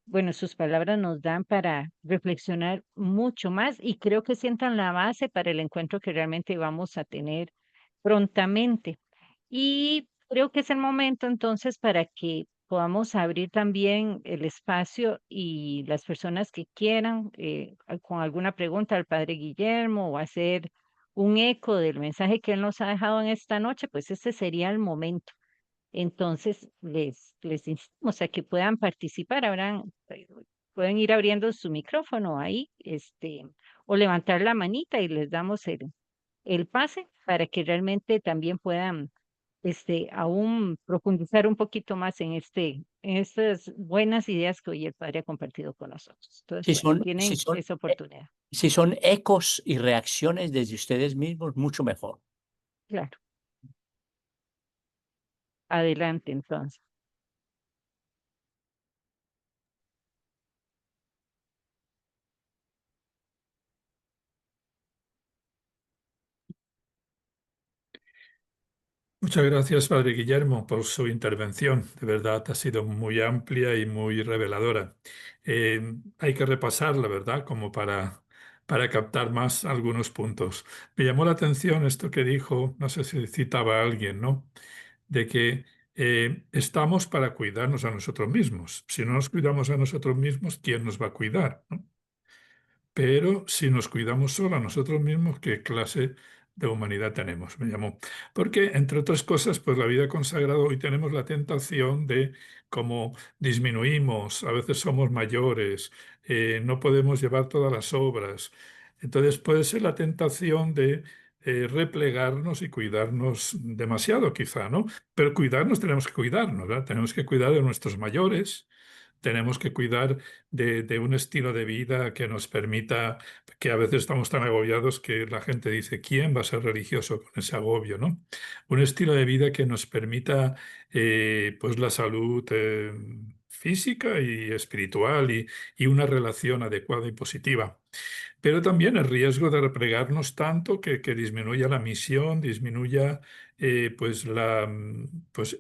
bueno, sus palabras nos dan para reflexionar mucho más y creo que sientan la base para el encuentro que realmente vamos a tener prontamente. Y creo que es el momento entonces para que podamos abrir también el espacio y las personas que quieran, con alguna pregunta al Padre Guillermo o hacer un eco del mensaje que él nos ha dejado en esta noche, pues este sería el momento. Entonces, les instamos a que puedan participar. Pueden ir abriendo su micrófono ahí, o levantar la manita y les damos el pase para que realmente también puedan aún profundizar un poquito más en estas buenas ideas que hoy el Padre ha compartido con nosotros. Entonces, Si bueno, son si tienen son, esa oportunidad. si son ecos y reacciones desde ustedes mismos, mucho mejor. Claro. Adelante, entonces. Muchas gracias, Padre Guillermo, por su intervención. De verdad, ha sido muy amplia y muy reveladora. Hay que repasarla, ¿verdad? Como para captar más algunos puntos. Me llamó la atención esto que dijo, no sé si citaba a alguien, ¿no? De que estamos para cuidarnos a nosotros mismos. Si no nos cuidamos a nosotros mismos, ¿quién nos va a cuidar, ¿no? Pero si nos cuidamos solo a nosotros mismos, ¿qué clase de humanidad tenemos? Me llamó. Porque, entre otras cosas, pues la vida consagrada hoy tenemos la tentación de cómo disminuimos, a veces somos mayores, no podemos llevar todas las obras. Entonces puede ser la tentación de replegarnos y cuidarnos demasiado, quizá, ¿no? Pero cuidarnos tenemos que cuidarnos, ¿verdad? Tenemos que cuidar de nuestros mayores. Tenemos que cuidar de un estilo de vida que nos permita, que a veces estamos tan agobiados que la gente dice, ¿quién va a ser religioso con ese agobio, ¿no? Un estilo de vida que nos permita pues la salud física y espiritual y una relación adecuada y positiva. Pero también el riesgo de replegarnos tanto que disminuya la misión, disminuya pues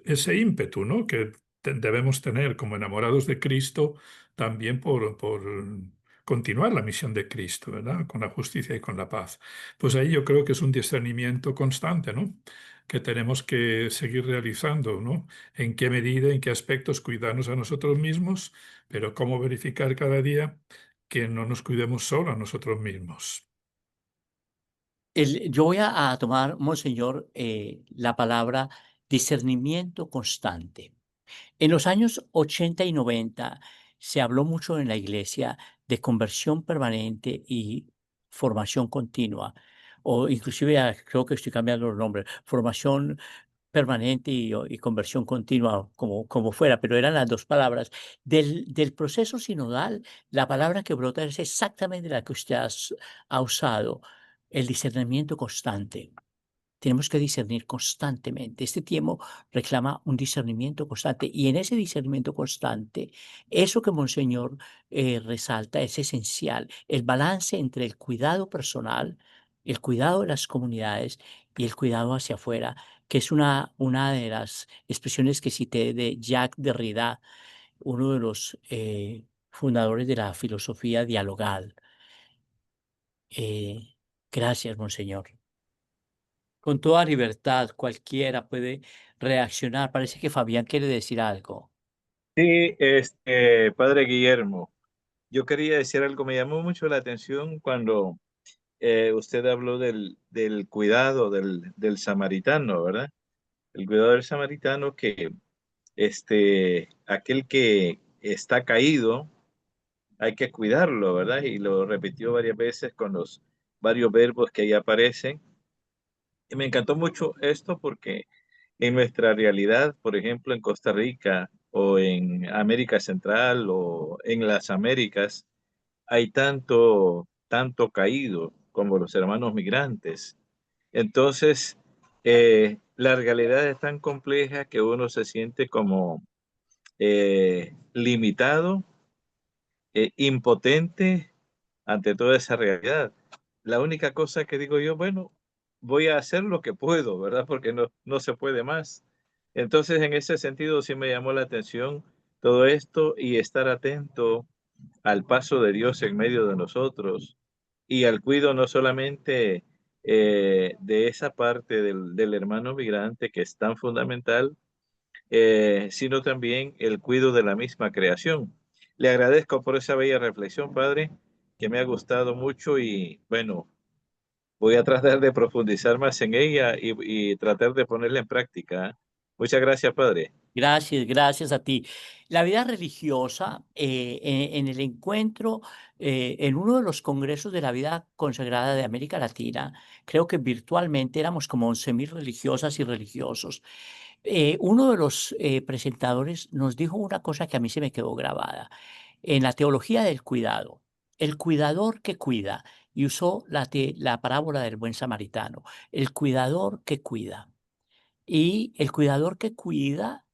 ese ímpetu, ¿no? Que debemos tener como enamorados de Cristo también por continuar la misión de Cristo, ¿verdad? Con la justicia y con la paz. Pues ahí yo creo que es un discernimiento constante, ¿no? Que tenemos que seguir realizando, ¿no? En qué medida, en qué aspectos cuidarnos a nosotros mismos, pero cómo verificar cada día que no nos cuidemos solo a nosotros mismos. Yo voy a tomar, monseñor, la palabra discernimiento constante. En los años 80 y 90 se habló mucho en la iglesia de conversión permanente y formación continua, o inclusive creo que estoy cambiando los nombres, formación permanente y conversión continua, como fuera, pero eran las dos palabras. Del proceso sinodal, la palabra que brota es exactamente la que usted ha usado, el discernimiento constante. Tenemos que discernir constantemente. Este tiempo reclama un discernimiento constante y en ese discernimiento constante, eso que Monseñor resalta es esencial, el balance entre el cuidado personal, el cuidado de las comunidades y el cuidado hacia afuera, que es una de las expresiones que cité de Jacques Derrida, uno de los fundadores de la filosofía dialogal. Gracias, Monseñor. Con toda libertad, cualquiera puede reaccionar. Parece que Fabián quiere decir algo. Sí, padre Guillermo, yo quería decir algo, me llamó mucho la atención cuando usted habló del cuidado del samaritano, ¿verdad? El cuidado del samaritano que aquel que está caído, hay que cuidarlo, ¿verdad? Y lo repitió varias veces con los varios verbos que ahí aparecen. Y me encantó mucho esto porque en nuestra realidad, por ejemplo, en Costa Rica o en América Central o en las Américas, hay tanto caído como los hermanos migrantes. Entonces, la realidad es tan compleja que uno se siente como limitado, impotente ante toda esa realidad. La única cosa que digo yo, bueno, voy a hacer lo que puedo, ¿verdad? Porque no se puede más. Entonces, en ese sentido, sí me llamó la atención todo esto y estar atento al paso de Dios en medio de nosotros y al cuidado no solamente de esa parte del hermano migrante que es tan fundamental, sino también el cuidado de la misma creación. Le agradezco por esa bella reflexión, Padre, que me ha gustado mucho y bueno, voy a tratar de profundizar más en ella y tratar de ponerla en práctica. Muchas gracias, Padre. Gracias, gracias a ti. La vida religiosa, en el encuentro, en uno de los congresos de la vida consagrada de América Latina, creo que virtualmente éramos como 11,000 religiosas y religiosos. Uno de los presentadores nos dijo una cosa que a mí se me quedó grabada. En la teología del cuidado, el cuidador que cuida, y usó la parábola del buen samaritano, el cuidador que cuida. Y el cuidador que cuida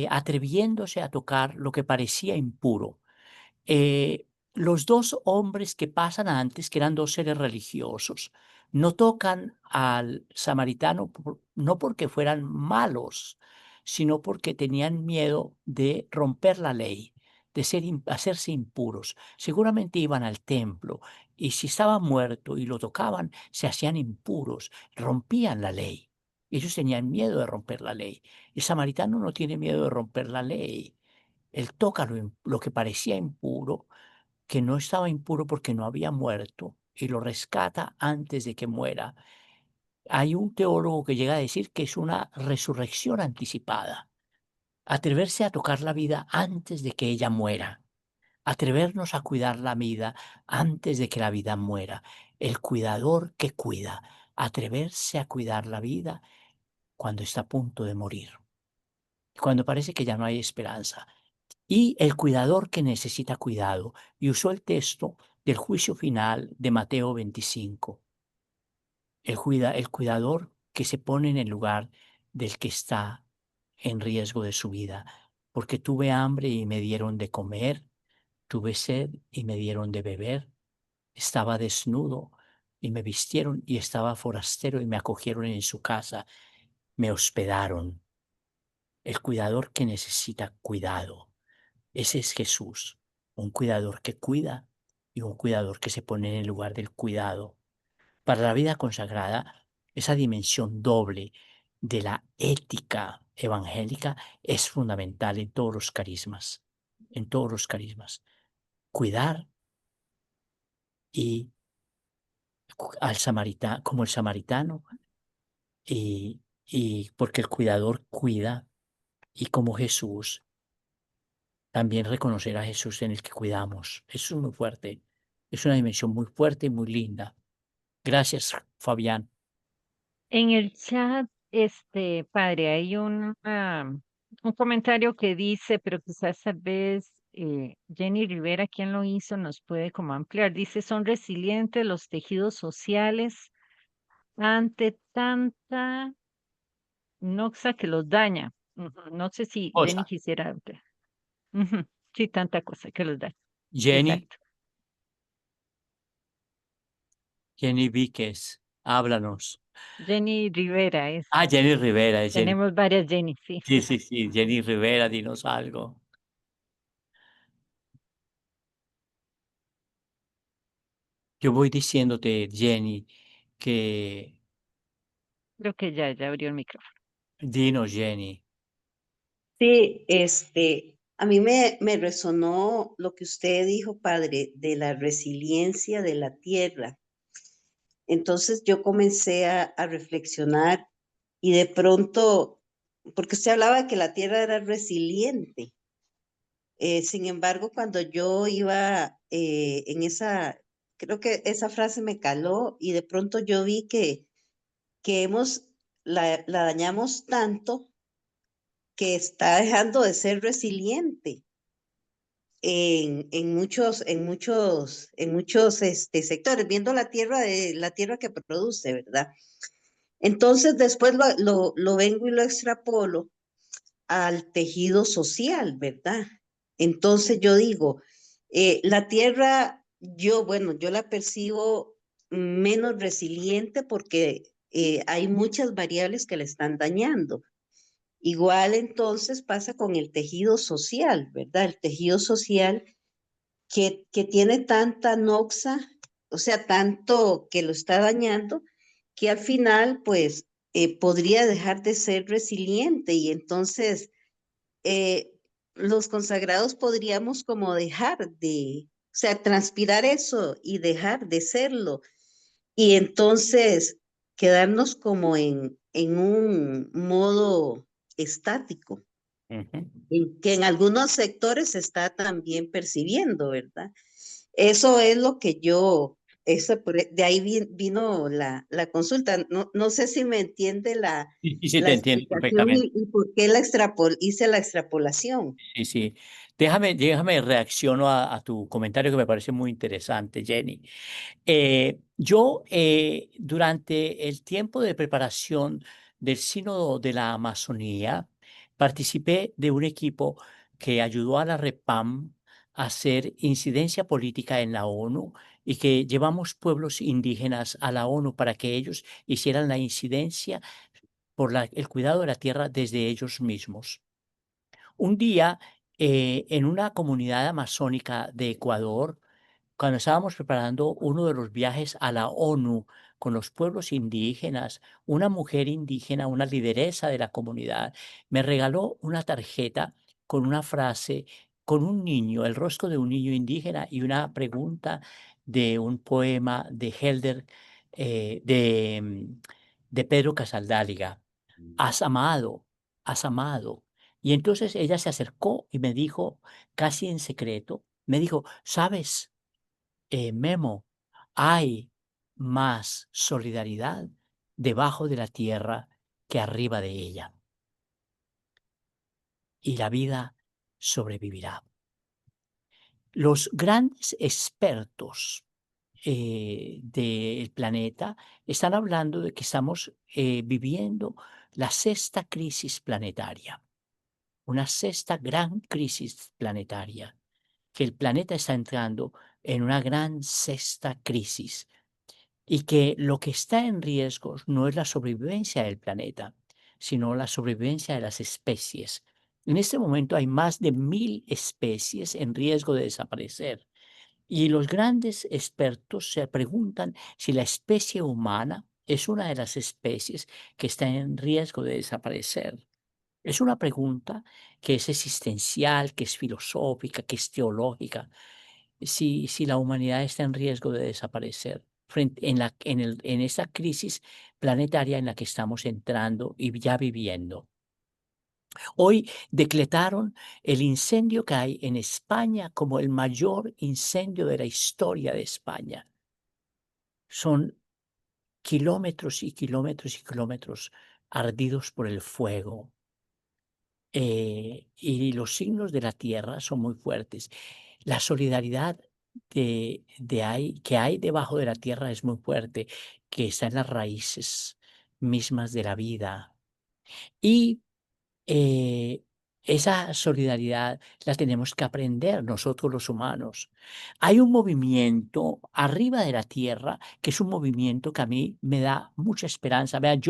atreviéndose a tocar lo que parecía impuro. Los dos hombres que pasan antes, que eran dos seres religiosos, no tocan al samaritano no porque fueran malos, sino porque tenían miedo de romper la ley, de hacerse impuros. Seguramente iban al templo y si estaba muerto y lo tocaban, se hacían impuros, rompían la ley. Ellos tenían miedo de romper la ley. El samaritano no tiene miedo de romper la ley. Él toca lo que parecía impuro, que no estaba impuro porque no había muerto, y lo rescata antes de que muera. Hay un teólogo que llega a decir que es una resurrección anticipada. Atreverse a tocar la vida antes de que ella muera. Atrevernos a cuidar la vida antes de que la vida muera. El cuidador que cuida. Atreverse a cuidar la vida cuando está a punto de morir. Cuando parece que ya no hay esperanza. Y el cuidador que necesita cuidado. Y usó el texto del juicio final de Mateo 25. El cuidador que se pone en el lugar del que está en riesgo de su vida. Porque tuve hambre y me dieron de comer, tuve sed y me dieron de beber, estaba desnudo y me vistieron, y estaba forastero y me acogieron en su casa, me hospedaron. El cuidador que necesita cuidado. Ese es Jesús, un cuidador que cuida y un cuidador que se pone en el lugar del cuidado. Para la vida consagrada, esa dimensión doble de la ética evangélica es fundamental en todos los carismas, en todos los carismas. Cuidar y como el samaritano, y porque el cuidador cuida, y como Jesús, también reconocer a Jesús en el que cuidamos. Eso es muy fuerte. Es una dimensión muy fuerte y muy linda. Gracias, Fabián. En el chat, padre, hay un comentario que dice, pero quizás tal vez Jenny Rivera, quien lo hizo, nos puede como ampliar. Dice, son resilientes los tejidos sociales ante tanta noxa que los daña. Ujú. No sé si O Jenny sea, quisiera ampliar. Ujú. Sí, tanta cosa que los daña. Jenny, Exacto. Jenny Víquez, háblanos. Jenny Rivera es. Ah, Jenny Rivera, es Jenny. Tenemos varias Jenny, sí. Sí, sí, sí, Jenny Rivera, dinos algo. Yo voy diciéndote, Jenny, que Creo que ya abrió el micrófono. dinos, Jenny. Sí, a mí me resonó lo que usted dijo, padre, de la resiliencia de la tierra. Entonces yo comencé a reflexionar y de pronto, porque usted hablaba de que la tierra era resiliente. Sin embargo, cuando yo iba en creo que esa frase me caló y de pronto yo vi que la dañamos tanto que está dejando de ser resiliente en muchos sectores, viendo la tierra que produce, ¿verdad? Entonces después lo vengo y lo extrapolo al tejido social, ¿verdad? Entonces yo digo, la tierra, yo la percibo menos resiliente porque hay muchas variables que la están dañando. Igual entonces pasa con el tejido social, ¿verdad? El tejido social que tiene tanta noxa, o sea, tanto que lo está dañando, que al final, pues, podría dejar de ser resiliente y entonces eh, los consagrados podríamos como dejar o sea, transpirar eso y dejar de serlo y entonces quedarnos como en un modo estático, Ujú. que en algunos sectores se está también percibiendo, ¿verdad? Eso es lo que de ahí vino la consulta. No, no sé si me entiende Sí, la te entiendo explicación perfectamente. y por qué hice la extrapolación. Sí, sí. Déjame reacciono a tu comentario que me parece muy interesante, Jenny. Durante el tiempo de preparación del Sínodo de la Amazonía, participé de un equipo que ayudó a la REPAM a hacer incidencia política en la ONU y que llevamos pueblos indígenas a la ONU para que ellos hicieran la incidencia por el cuidado de la tierra desde ellos mismos. Un día, en una comunidad amazónica de Ecuador, cuando estábamos preparando uno de los viajes a la ONU con los pueblos indígenas, una mujer indígena, una lideresa de la comunidad, me regaló una tarjeta con una frase, con un niño, el rostro de un niño indígena y una pregunta de un poema de Helder, de Pedro Casaldáliga. Has amado, has amado. Y entonces ella se acercó y me dijo, casi en secreto, me dijo, ¿sabes? Memo, hay más solidaridad debajo de la tierra que arriba de ella, y la vida sobrevivirá. Los grandes expertos del planeta están hablando de que estamos viviendo la sexta crisis planetaria, una sexta gran crisis planetaria, que el planeta está entrando en una gran sexta crisis. Y que lo que está en riesgo no es la sobrevivencia del planeta, sino la sobrevivencia de las especies. En este momento hay más de 1000 especies en riesgo de desaparecer. Y los grandes expertos se preguntan si la especie humana es una de las especies que está en riesgo de desaparecer. Es una pregunta que es existencial, que es filosófica, que es teológica, si la humanidad está en riesgo de desaparecer en esta crisis planetaria en la que estamos entrando y ya viviendo. Hoy decretaron el incendio que hay en España como el mayor incendio de la historia de España. Son kilómetros y kilómetros y kilómetros ardidos por el fuego. Y los signos de la tierra son muy fuertes. La solidaridad que hay debajo de la tierra es muy fuerte, que está en las raíces mismas de la vida. Y eh, esa solidaridad la tenemos que aprender nosotros los humanos. Hay un movimiento arriba de la tierra que es un movimiento que a mí me da mucha esperanza. Vean,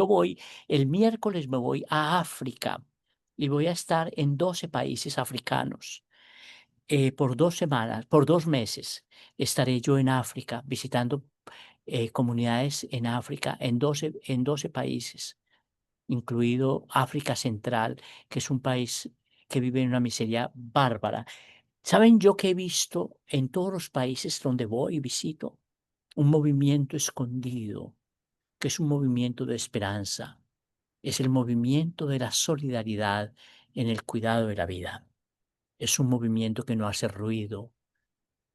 el miércoles me voy a África y voy a estar en 12 países africanos. Por 2 semanas, por 2 meses, estaré yo en África visitando comunidades en África, en doce países, incluido África Central, que es un país que vive en una miseria bárbara. ¿Saben yo que he visto en todos los países donde voy y visito? Un movimiento escondido, que es un movimiento de esperanza. Es el movimiento de la solidaridad en el cuidado de la vida. Es un movimiento que no hace ruido,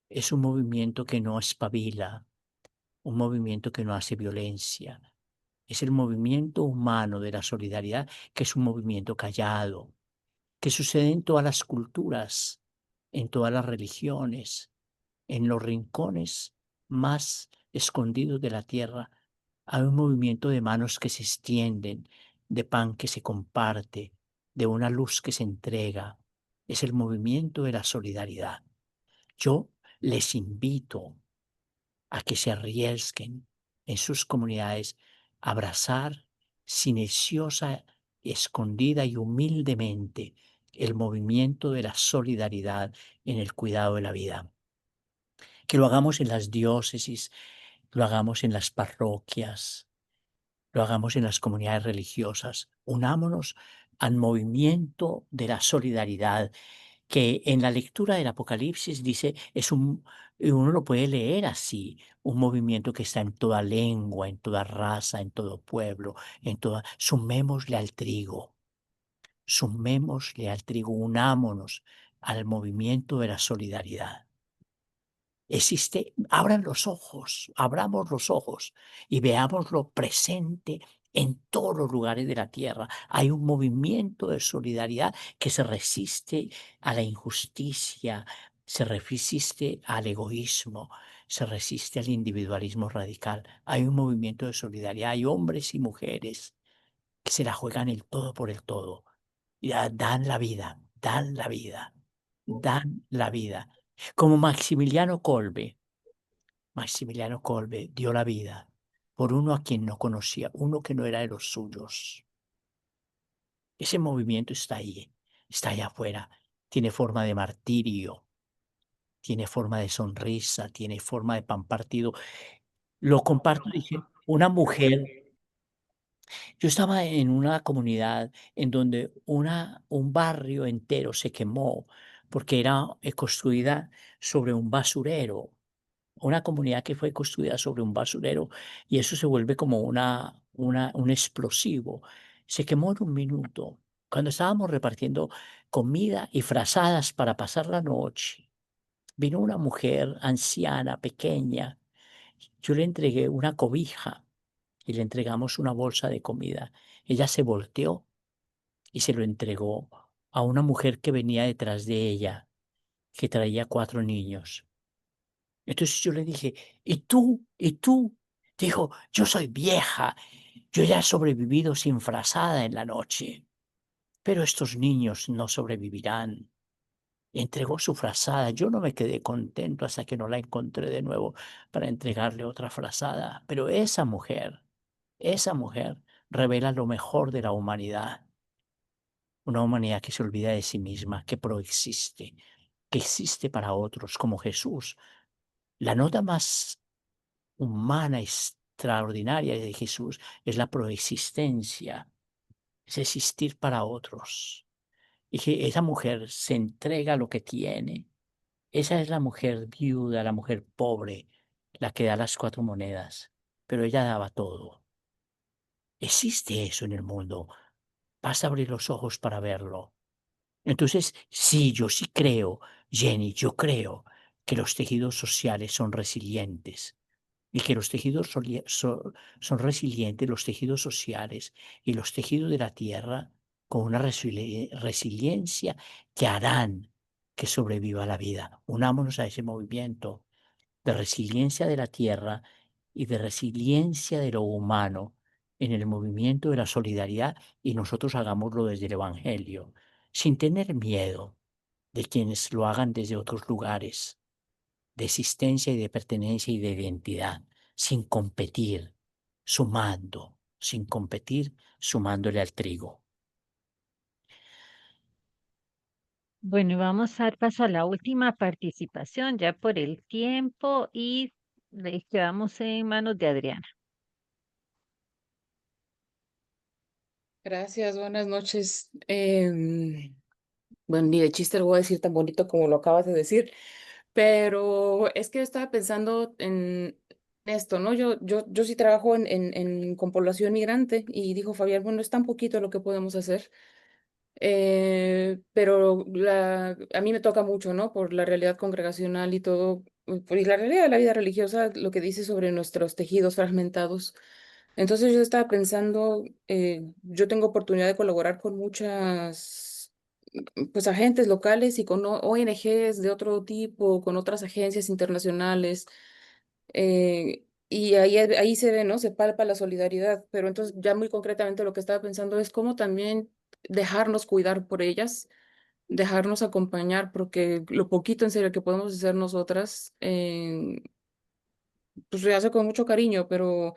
es un movimiento que no espabila, un movimiento que no hace violencia. Es el movimiento humano de la solidaridad, que es un movimiento callado, que sucede en todas las culturas, en todas las religiones, en los rincones más escondidos de la tierra. Hay un movimiento de manos que se extienden, de pan que se comparte, de una luz que se entrega. Es el movimiento de la solidaridad. Yo les invito a que se arriesguen en sus comunidades a abrazar silenciosa, escondida y humildemente el movimiento de la solidaridad en el cuidado de la vida. Que lo hagamos en las diócesis, lo hagamos en las parroquias, lo hagamos en las comunidades religiosas. Unámonos al movimiento de la solidaridad que en la lectura del Apocalipsis dice, y uno lo puede leer así, un movimiento que está en toda lengua, en toda raza, en todo pueblo, sumémosle al trigo, Sumémosle al trigo, unámonos al movimiento de la solidaridad. Abran los ojos, abramos los ojos y veámoslo presente en todos los lugares de la tierra. Hay un movimiento de solidaridad que se resiste a la injusticia, se resiste al egoísmo, se resiste al individualismo radical. Hay un movimiento de solidaridad, hay hombres y mujeres que se la juegan el todo por el todo. Y dan la vida, dan la vida, dan la vida. Como Maximiliano Kolbe. Maximiliano Kolbe dio la vida por uno a quien no conocía, uno que no era de los suyos. Ese movimiento está ahí, está allá afuera. Tiene forma de martirio, tiene forma de sonrisa, tiene forma de pan partido. Lo comparto, dije, una mujer. Yo estaba en una comunidad en donde un barrio entero se quemó porque era construida sobre un basurero. Una comunidad que fue construida sobre un basurero y eso se vuelve como un explosivo. Se quemó en un minuto. Cuando estábamos repartiendo comida y frazadas para pasar la noche, vino una mujer anciana, pequeña. Yo le entregué una cobija y le entregamos una bolsa de comida. Ella se volteó y se lo entregó a una mujer que venía detrás de ella, que traía 4 niños. Entonces yo le dije, ¿y tú? ¿Y tú? Dijo, yo soy vieja, yo ya he sobrevivido sin frazada en la noche, pero estos niños no sobrevivirán. Entregó su frazada, yo no me quedé contento hasta que no la encontré de nuevo para entregarle otra frazada, pero esa mujer revela lo mejor de la humanidad, una humanidad que se olvida de sí misma, que proexiste, que existe para otros, como Jesús. La nota más humana, extraordinaria de Jesús es la proexistencia, es existir para otros. Y que esa mujer se entrega lo que tiene. Esa es la mujer viuda, la mujer pobre, la que da las 4 monedas, pero ella daba todo. Existe eso en el mundo. Basta abrir los ojos para verlo. Entonces, sí, yo sí creo, Jenny, yo creo que los tejidos sociales son resilientes y que los tejidos son resilientes, los tejidos sociales y los tejidos de la tierra con una resiliencia que harán que sobreviva la vida. Unámonos a ese movimiento de resiliencia de la tierra y de resiliencia de lo humano en el movimiento de la solidaridad y nosotros hagámoslo desde el Evangelio, sin tener miedo de quienes lo hagan desde otros lugares de existencia y de pertenencia y de identidad, sin competir, sin competir, sumándole al trigo. Bueno, y vamos a dar paso a la última participación ya por el tiempo y le quedamos en manos de Adriana. Gracias, buenas noches. Bueno, ni de chiste lo voy a decir tan bonito como lo acabas de decir, pero es que estaba pensando en esto, ¿no? Yo sí trabajo con población migrante y dijo Fabián, bueno, es tan poquito lo que podemos hacer, pero a mí me toca mucho, ¿no? Por la realidad congregacional y todo, y la realidad de la vida religiosa, lo que dice sobre nuestros tejidos fragmentados. Entonces yo estaba pensando, yo tengo oportunidad de colaborar con muchas, pues, agentes locales y con ONGs de otro tipo, con otras agencias internacionales, y ahí se ve, ¿no? Se palpa la solidaridad, pero entonces ya muy concretamente lo que estaba pensando es cómo también dejarnos cuidar por ellas, dejarnos acompañar, porque lo poquito en serio que podemos hacer nosotras, pues se hace con mucho cariño, pero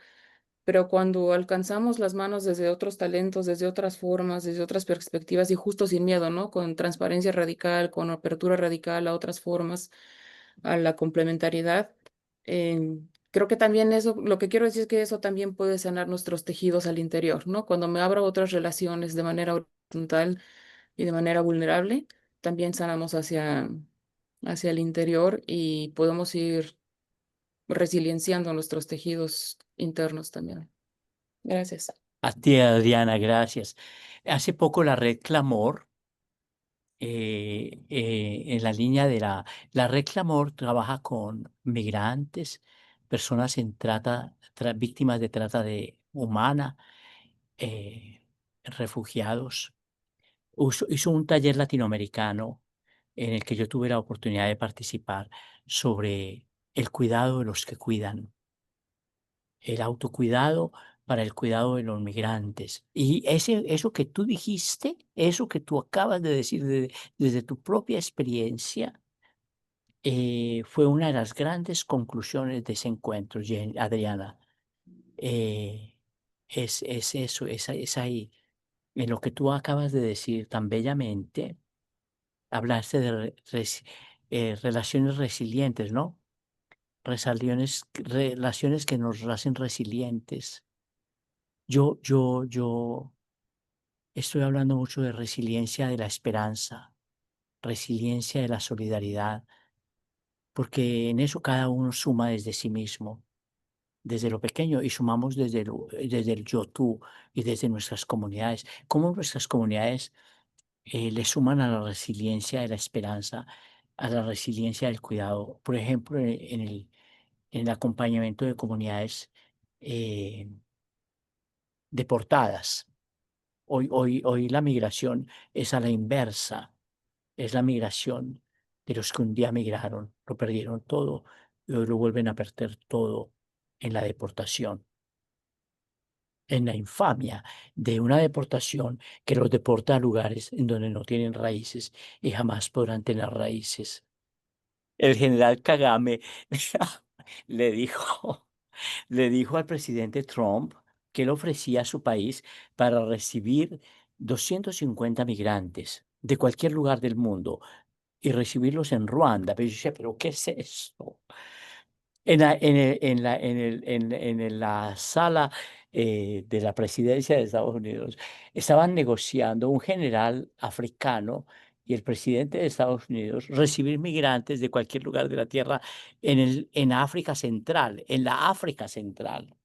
cuando alcanzamos las manos desde otros talentos, desde otras formas, desde otras perspectivas y justo sin miedo, ¿no? Con transparencia radical, con apertura radical a otras formas, a la complementariedad. Creo que también eso, lo que quiero decir es que eso también puede sanar nuestros tejidos al interior, ¿no? Cuando me abro a otras relaciones de manera horizontal y de manera vulnerable, también sanamos hacia el interior y podemos ir resilienciando nuestros tejidos internos también. Gracias. A ti, Adriana, gracias. Hace poco la Red Clamor, en la línea de la Red Clamor trabaja con migrantes, personas en víctimas de trata humana, eh, refugiados. Hizo un taller latinoamericano en el que yo tuve la oportunidad de participar sobre el cuidado de los que cuidan, el autocuidado para el cuidado de los migrantes. Y eso que tú dijiste, eso que tú acabas de decir desde tu propia experiencia, fue una de las grandes conclusiones de ese encuentro, Adriana. Eh, es eso, es ahí, en lo que tú acabas de decir tan bellamente. Hablaste de relaciones resilientes, ¿no? Relaciones que nos hacen resilientes. Yo estoy hablando mucho de resiliencia de la esperanza, resiliencia de la solidaridad, porque en eso cada uno suma desde sí mismo, desde lo pequeño, y sumamos desde el yo-tú y desde nuestras comunidades. Cómo nuestras comunidades le suman a la resiliencia de la esperanza, a la resiliencia del cuidado. Por ejemplo, en el acompañamiento de comunidades eh, deportadas. Hoy la migración es a la inversa, es la migración de los que un día migraron, lo perdieron todo y hoy lo vuelven a perder todo en la deportación, en la infamia de una deportación que los deporta a lugares en donde no tienen raíces y jamás podrán tener raíces. El general Kagame le dijo, le dijo al presidente Trump que él ofrecía a su país para recibir 250 migrantes de cualquier lugar del mundo y recibirlos en Ruanda. Pero yo decía, ¿pero qué es eso? En la sala de la presidencia de Estados Unidos estaban negociando un general africano y el presidente de Estados Unidos recibir migrantes de cualquier lugar de la tierra en África Central, en la África Central.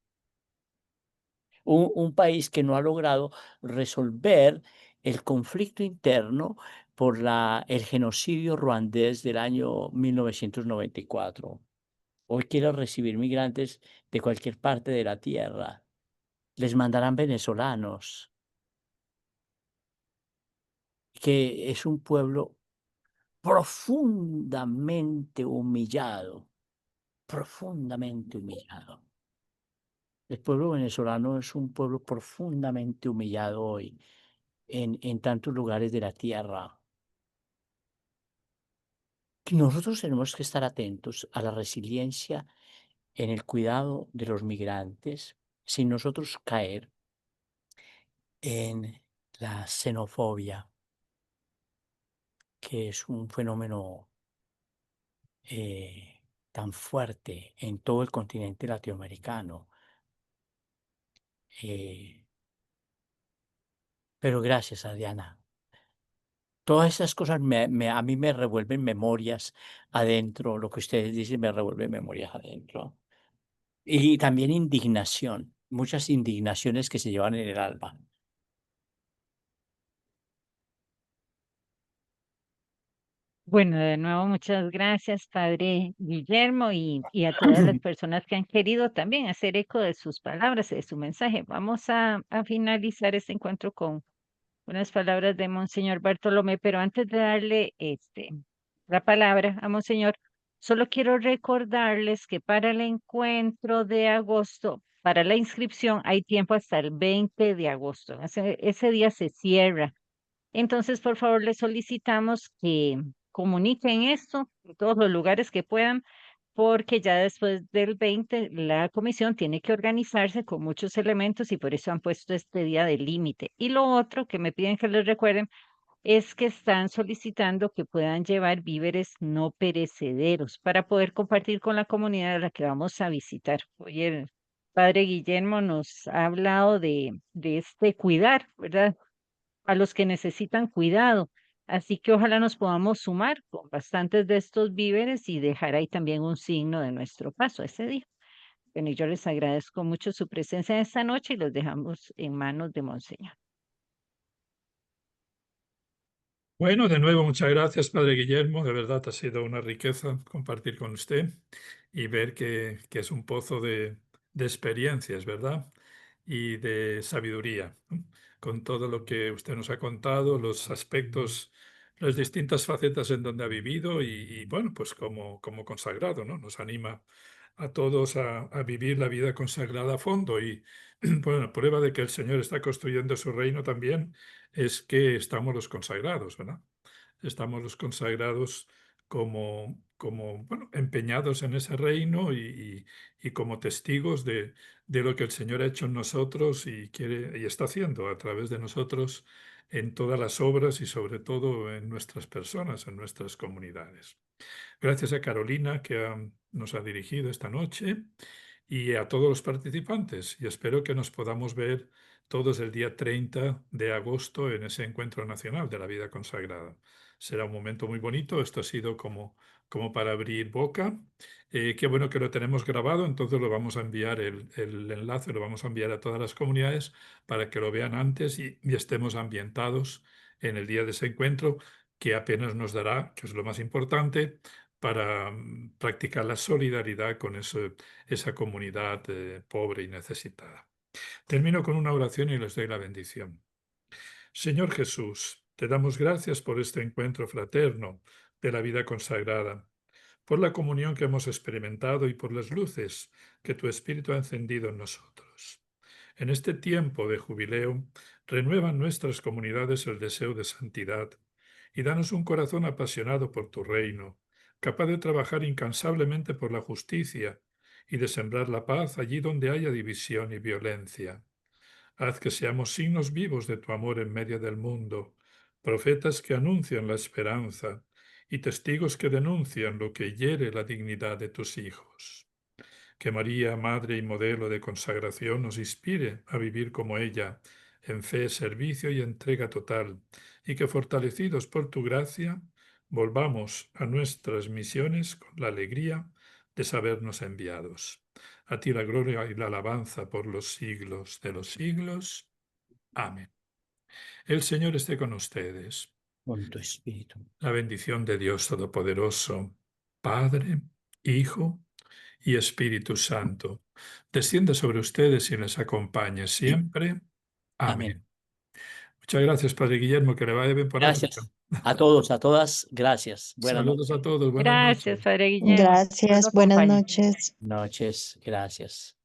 Un país que no ha logrado resolver el conflicto interno por el genocidio ruandés del año 1994. Hoy quiero recibir migrantes de cualquier parte de la tierra. Les mandarán venezolanos, que es un pueblo profundamente humillado, profundamente humillado. El pueblo venezolano es un pueblo profundamente humillado hoy en tantos lugares de la tierra. Nosotros tenemos que estar atentos a la resiliencia en el cuidado de los migrantes sin nosotros caer en la xenofobia, que es un fenómeno tan fuerte en todo el continente latinoamericano. Pero gracias, Adriana. Todas esas cosas a mí me revuelven memorias adentro, lo que ustedes dicen me revuelve memorias adentro. Y también indignación, muchas indignaciones que se llevan en el alma. Bueno, de nuevo, muchas gracias, Padre Guillermo, y a todas las personas que han querido también hacer eco de sus palabras, de su mensaje. Vamos a finalizar este encuentro con unas palabras de Monseñor Bartolomé, pero antes de darle la palabra a Monseñor, solo quiero recordarles que para el encuentro de agosto, para la inscripción, hay tiempo hasta el 20 de agosto. Ese día se cierra. Entonces, por favor, les solicitamos que comuniquen esto en todos los lugares que puedan, porque ya después del 20 la comisión tiene que organizarse con muchos elementos y por eso han puesto este día de límite. Y lo otro que me piden que les recuerden es que están solicitando que puedan llevar víveres no perecederos para poder compartir con la comunidad a la que vamos a visitar. Hoy el padre Guillermo nos ha hablado de este cuidar, ¿verdad? A los que necesitan cuidado. Así que ojalá nos podamos sumar con bastantes de estos víveres y dejar ahí también un signo de nuestro paso ese día. Bueno, y yo les agradezco mucho su presencia esta noche y los dejamos en manos de Monseñor. Bueno, de nuevo, muchas gracias, Padre Guillermo. De verdad ha sido una riqueza compartir con usted y ver que es un pozo de experiencias, ¿verdad? Y de sabiduría, ¿no? Con todo lo que usted nos ha contado, los aspectos, las distintas facetas en donde ha vivido y, bueno, pues como consagrado, ¿no? Nos anima a todos a vivir la vida consagrada a fondo y, bueno, prueba de que el Señor está construyendo su reino también es que estamos los consagrados, ¿verdad? Estamos los consagrados bueno, empeñados en ese reino y como testigos de lo que el Señor ha hecho en nosotros y quiere y está haciendo a través de nosotros en todas las obras y sobre todo en nuestras personas, en nuestras comunidades. Gracias a Carolina nos ha dirigido esta noche y a todos los participantes. Y espero que nos podamos ver todos el día 30 de agosto en ese encuentro nacional de la vida consagrada. Será un momento muy bonito. Esto ha sido como para abrir boca. Qué bueno que lo tenemos grabado, entonces lo vamos a enviar, el enlace lo vamos a enviar a todas las comunidades para que lo vean antes y estemos ambientados en el día de ese encuentro que apenas nos dará, que es lo más importante, para practicar la solidaridad con esa comunidad pobre y necesitada. Termino con una oración y les doy la bendición. Señor Jesús, te damos gracias por este encuentro fraterno de la vida consagrada, por la comunión que hemos experimentado y por las luces que tu Espíritu ha encendido en nosotros. En este tiempo de jubileo, renueva en nuestras comunidades el deseo de santidad y danos un corazón apasionado por tu reino, capaz de trabajar incansablemente por la justicia y de sembrar la paz allí donde haya división y violencia. Haz que seamos signos vivos de tu amor en medio del mundo, profetas que anuncian la esperanza y testigos que denuncian lo que hiere la dignidad de tus hijos. Que María, Madre y modelo de consagración, nos inspire a vivir como ella, en fe, servicio y entrega total, y que fortalecidos por tu gracia, volvamos a nuestras misiones con la alegría de sabernos enviados. A ti la gloria y la alabanza por los siglos de los siglos. Amén. El Señor esté con ustedes. Con tu espíritu. La bendición de Dios Todopoderoso, Padre, Hijo y Espíritu Santo, descienda sobre ustedes y les acompañe siempre. Amén. Amén. Muchas gracias, Padre Guillermo, que le vaya bien por África. Gracias a todos, a todas. Gracias. Buenas Saludos a todos, buenas Gracias, noches. Padre Guillermo. Dios lo Gracias, buenas acompañe. noches. noches. Gracias.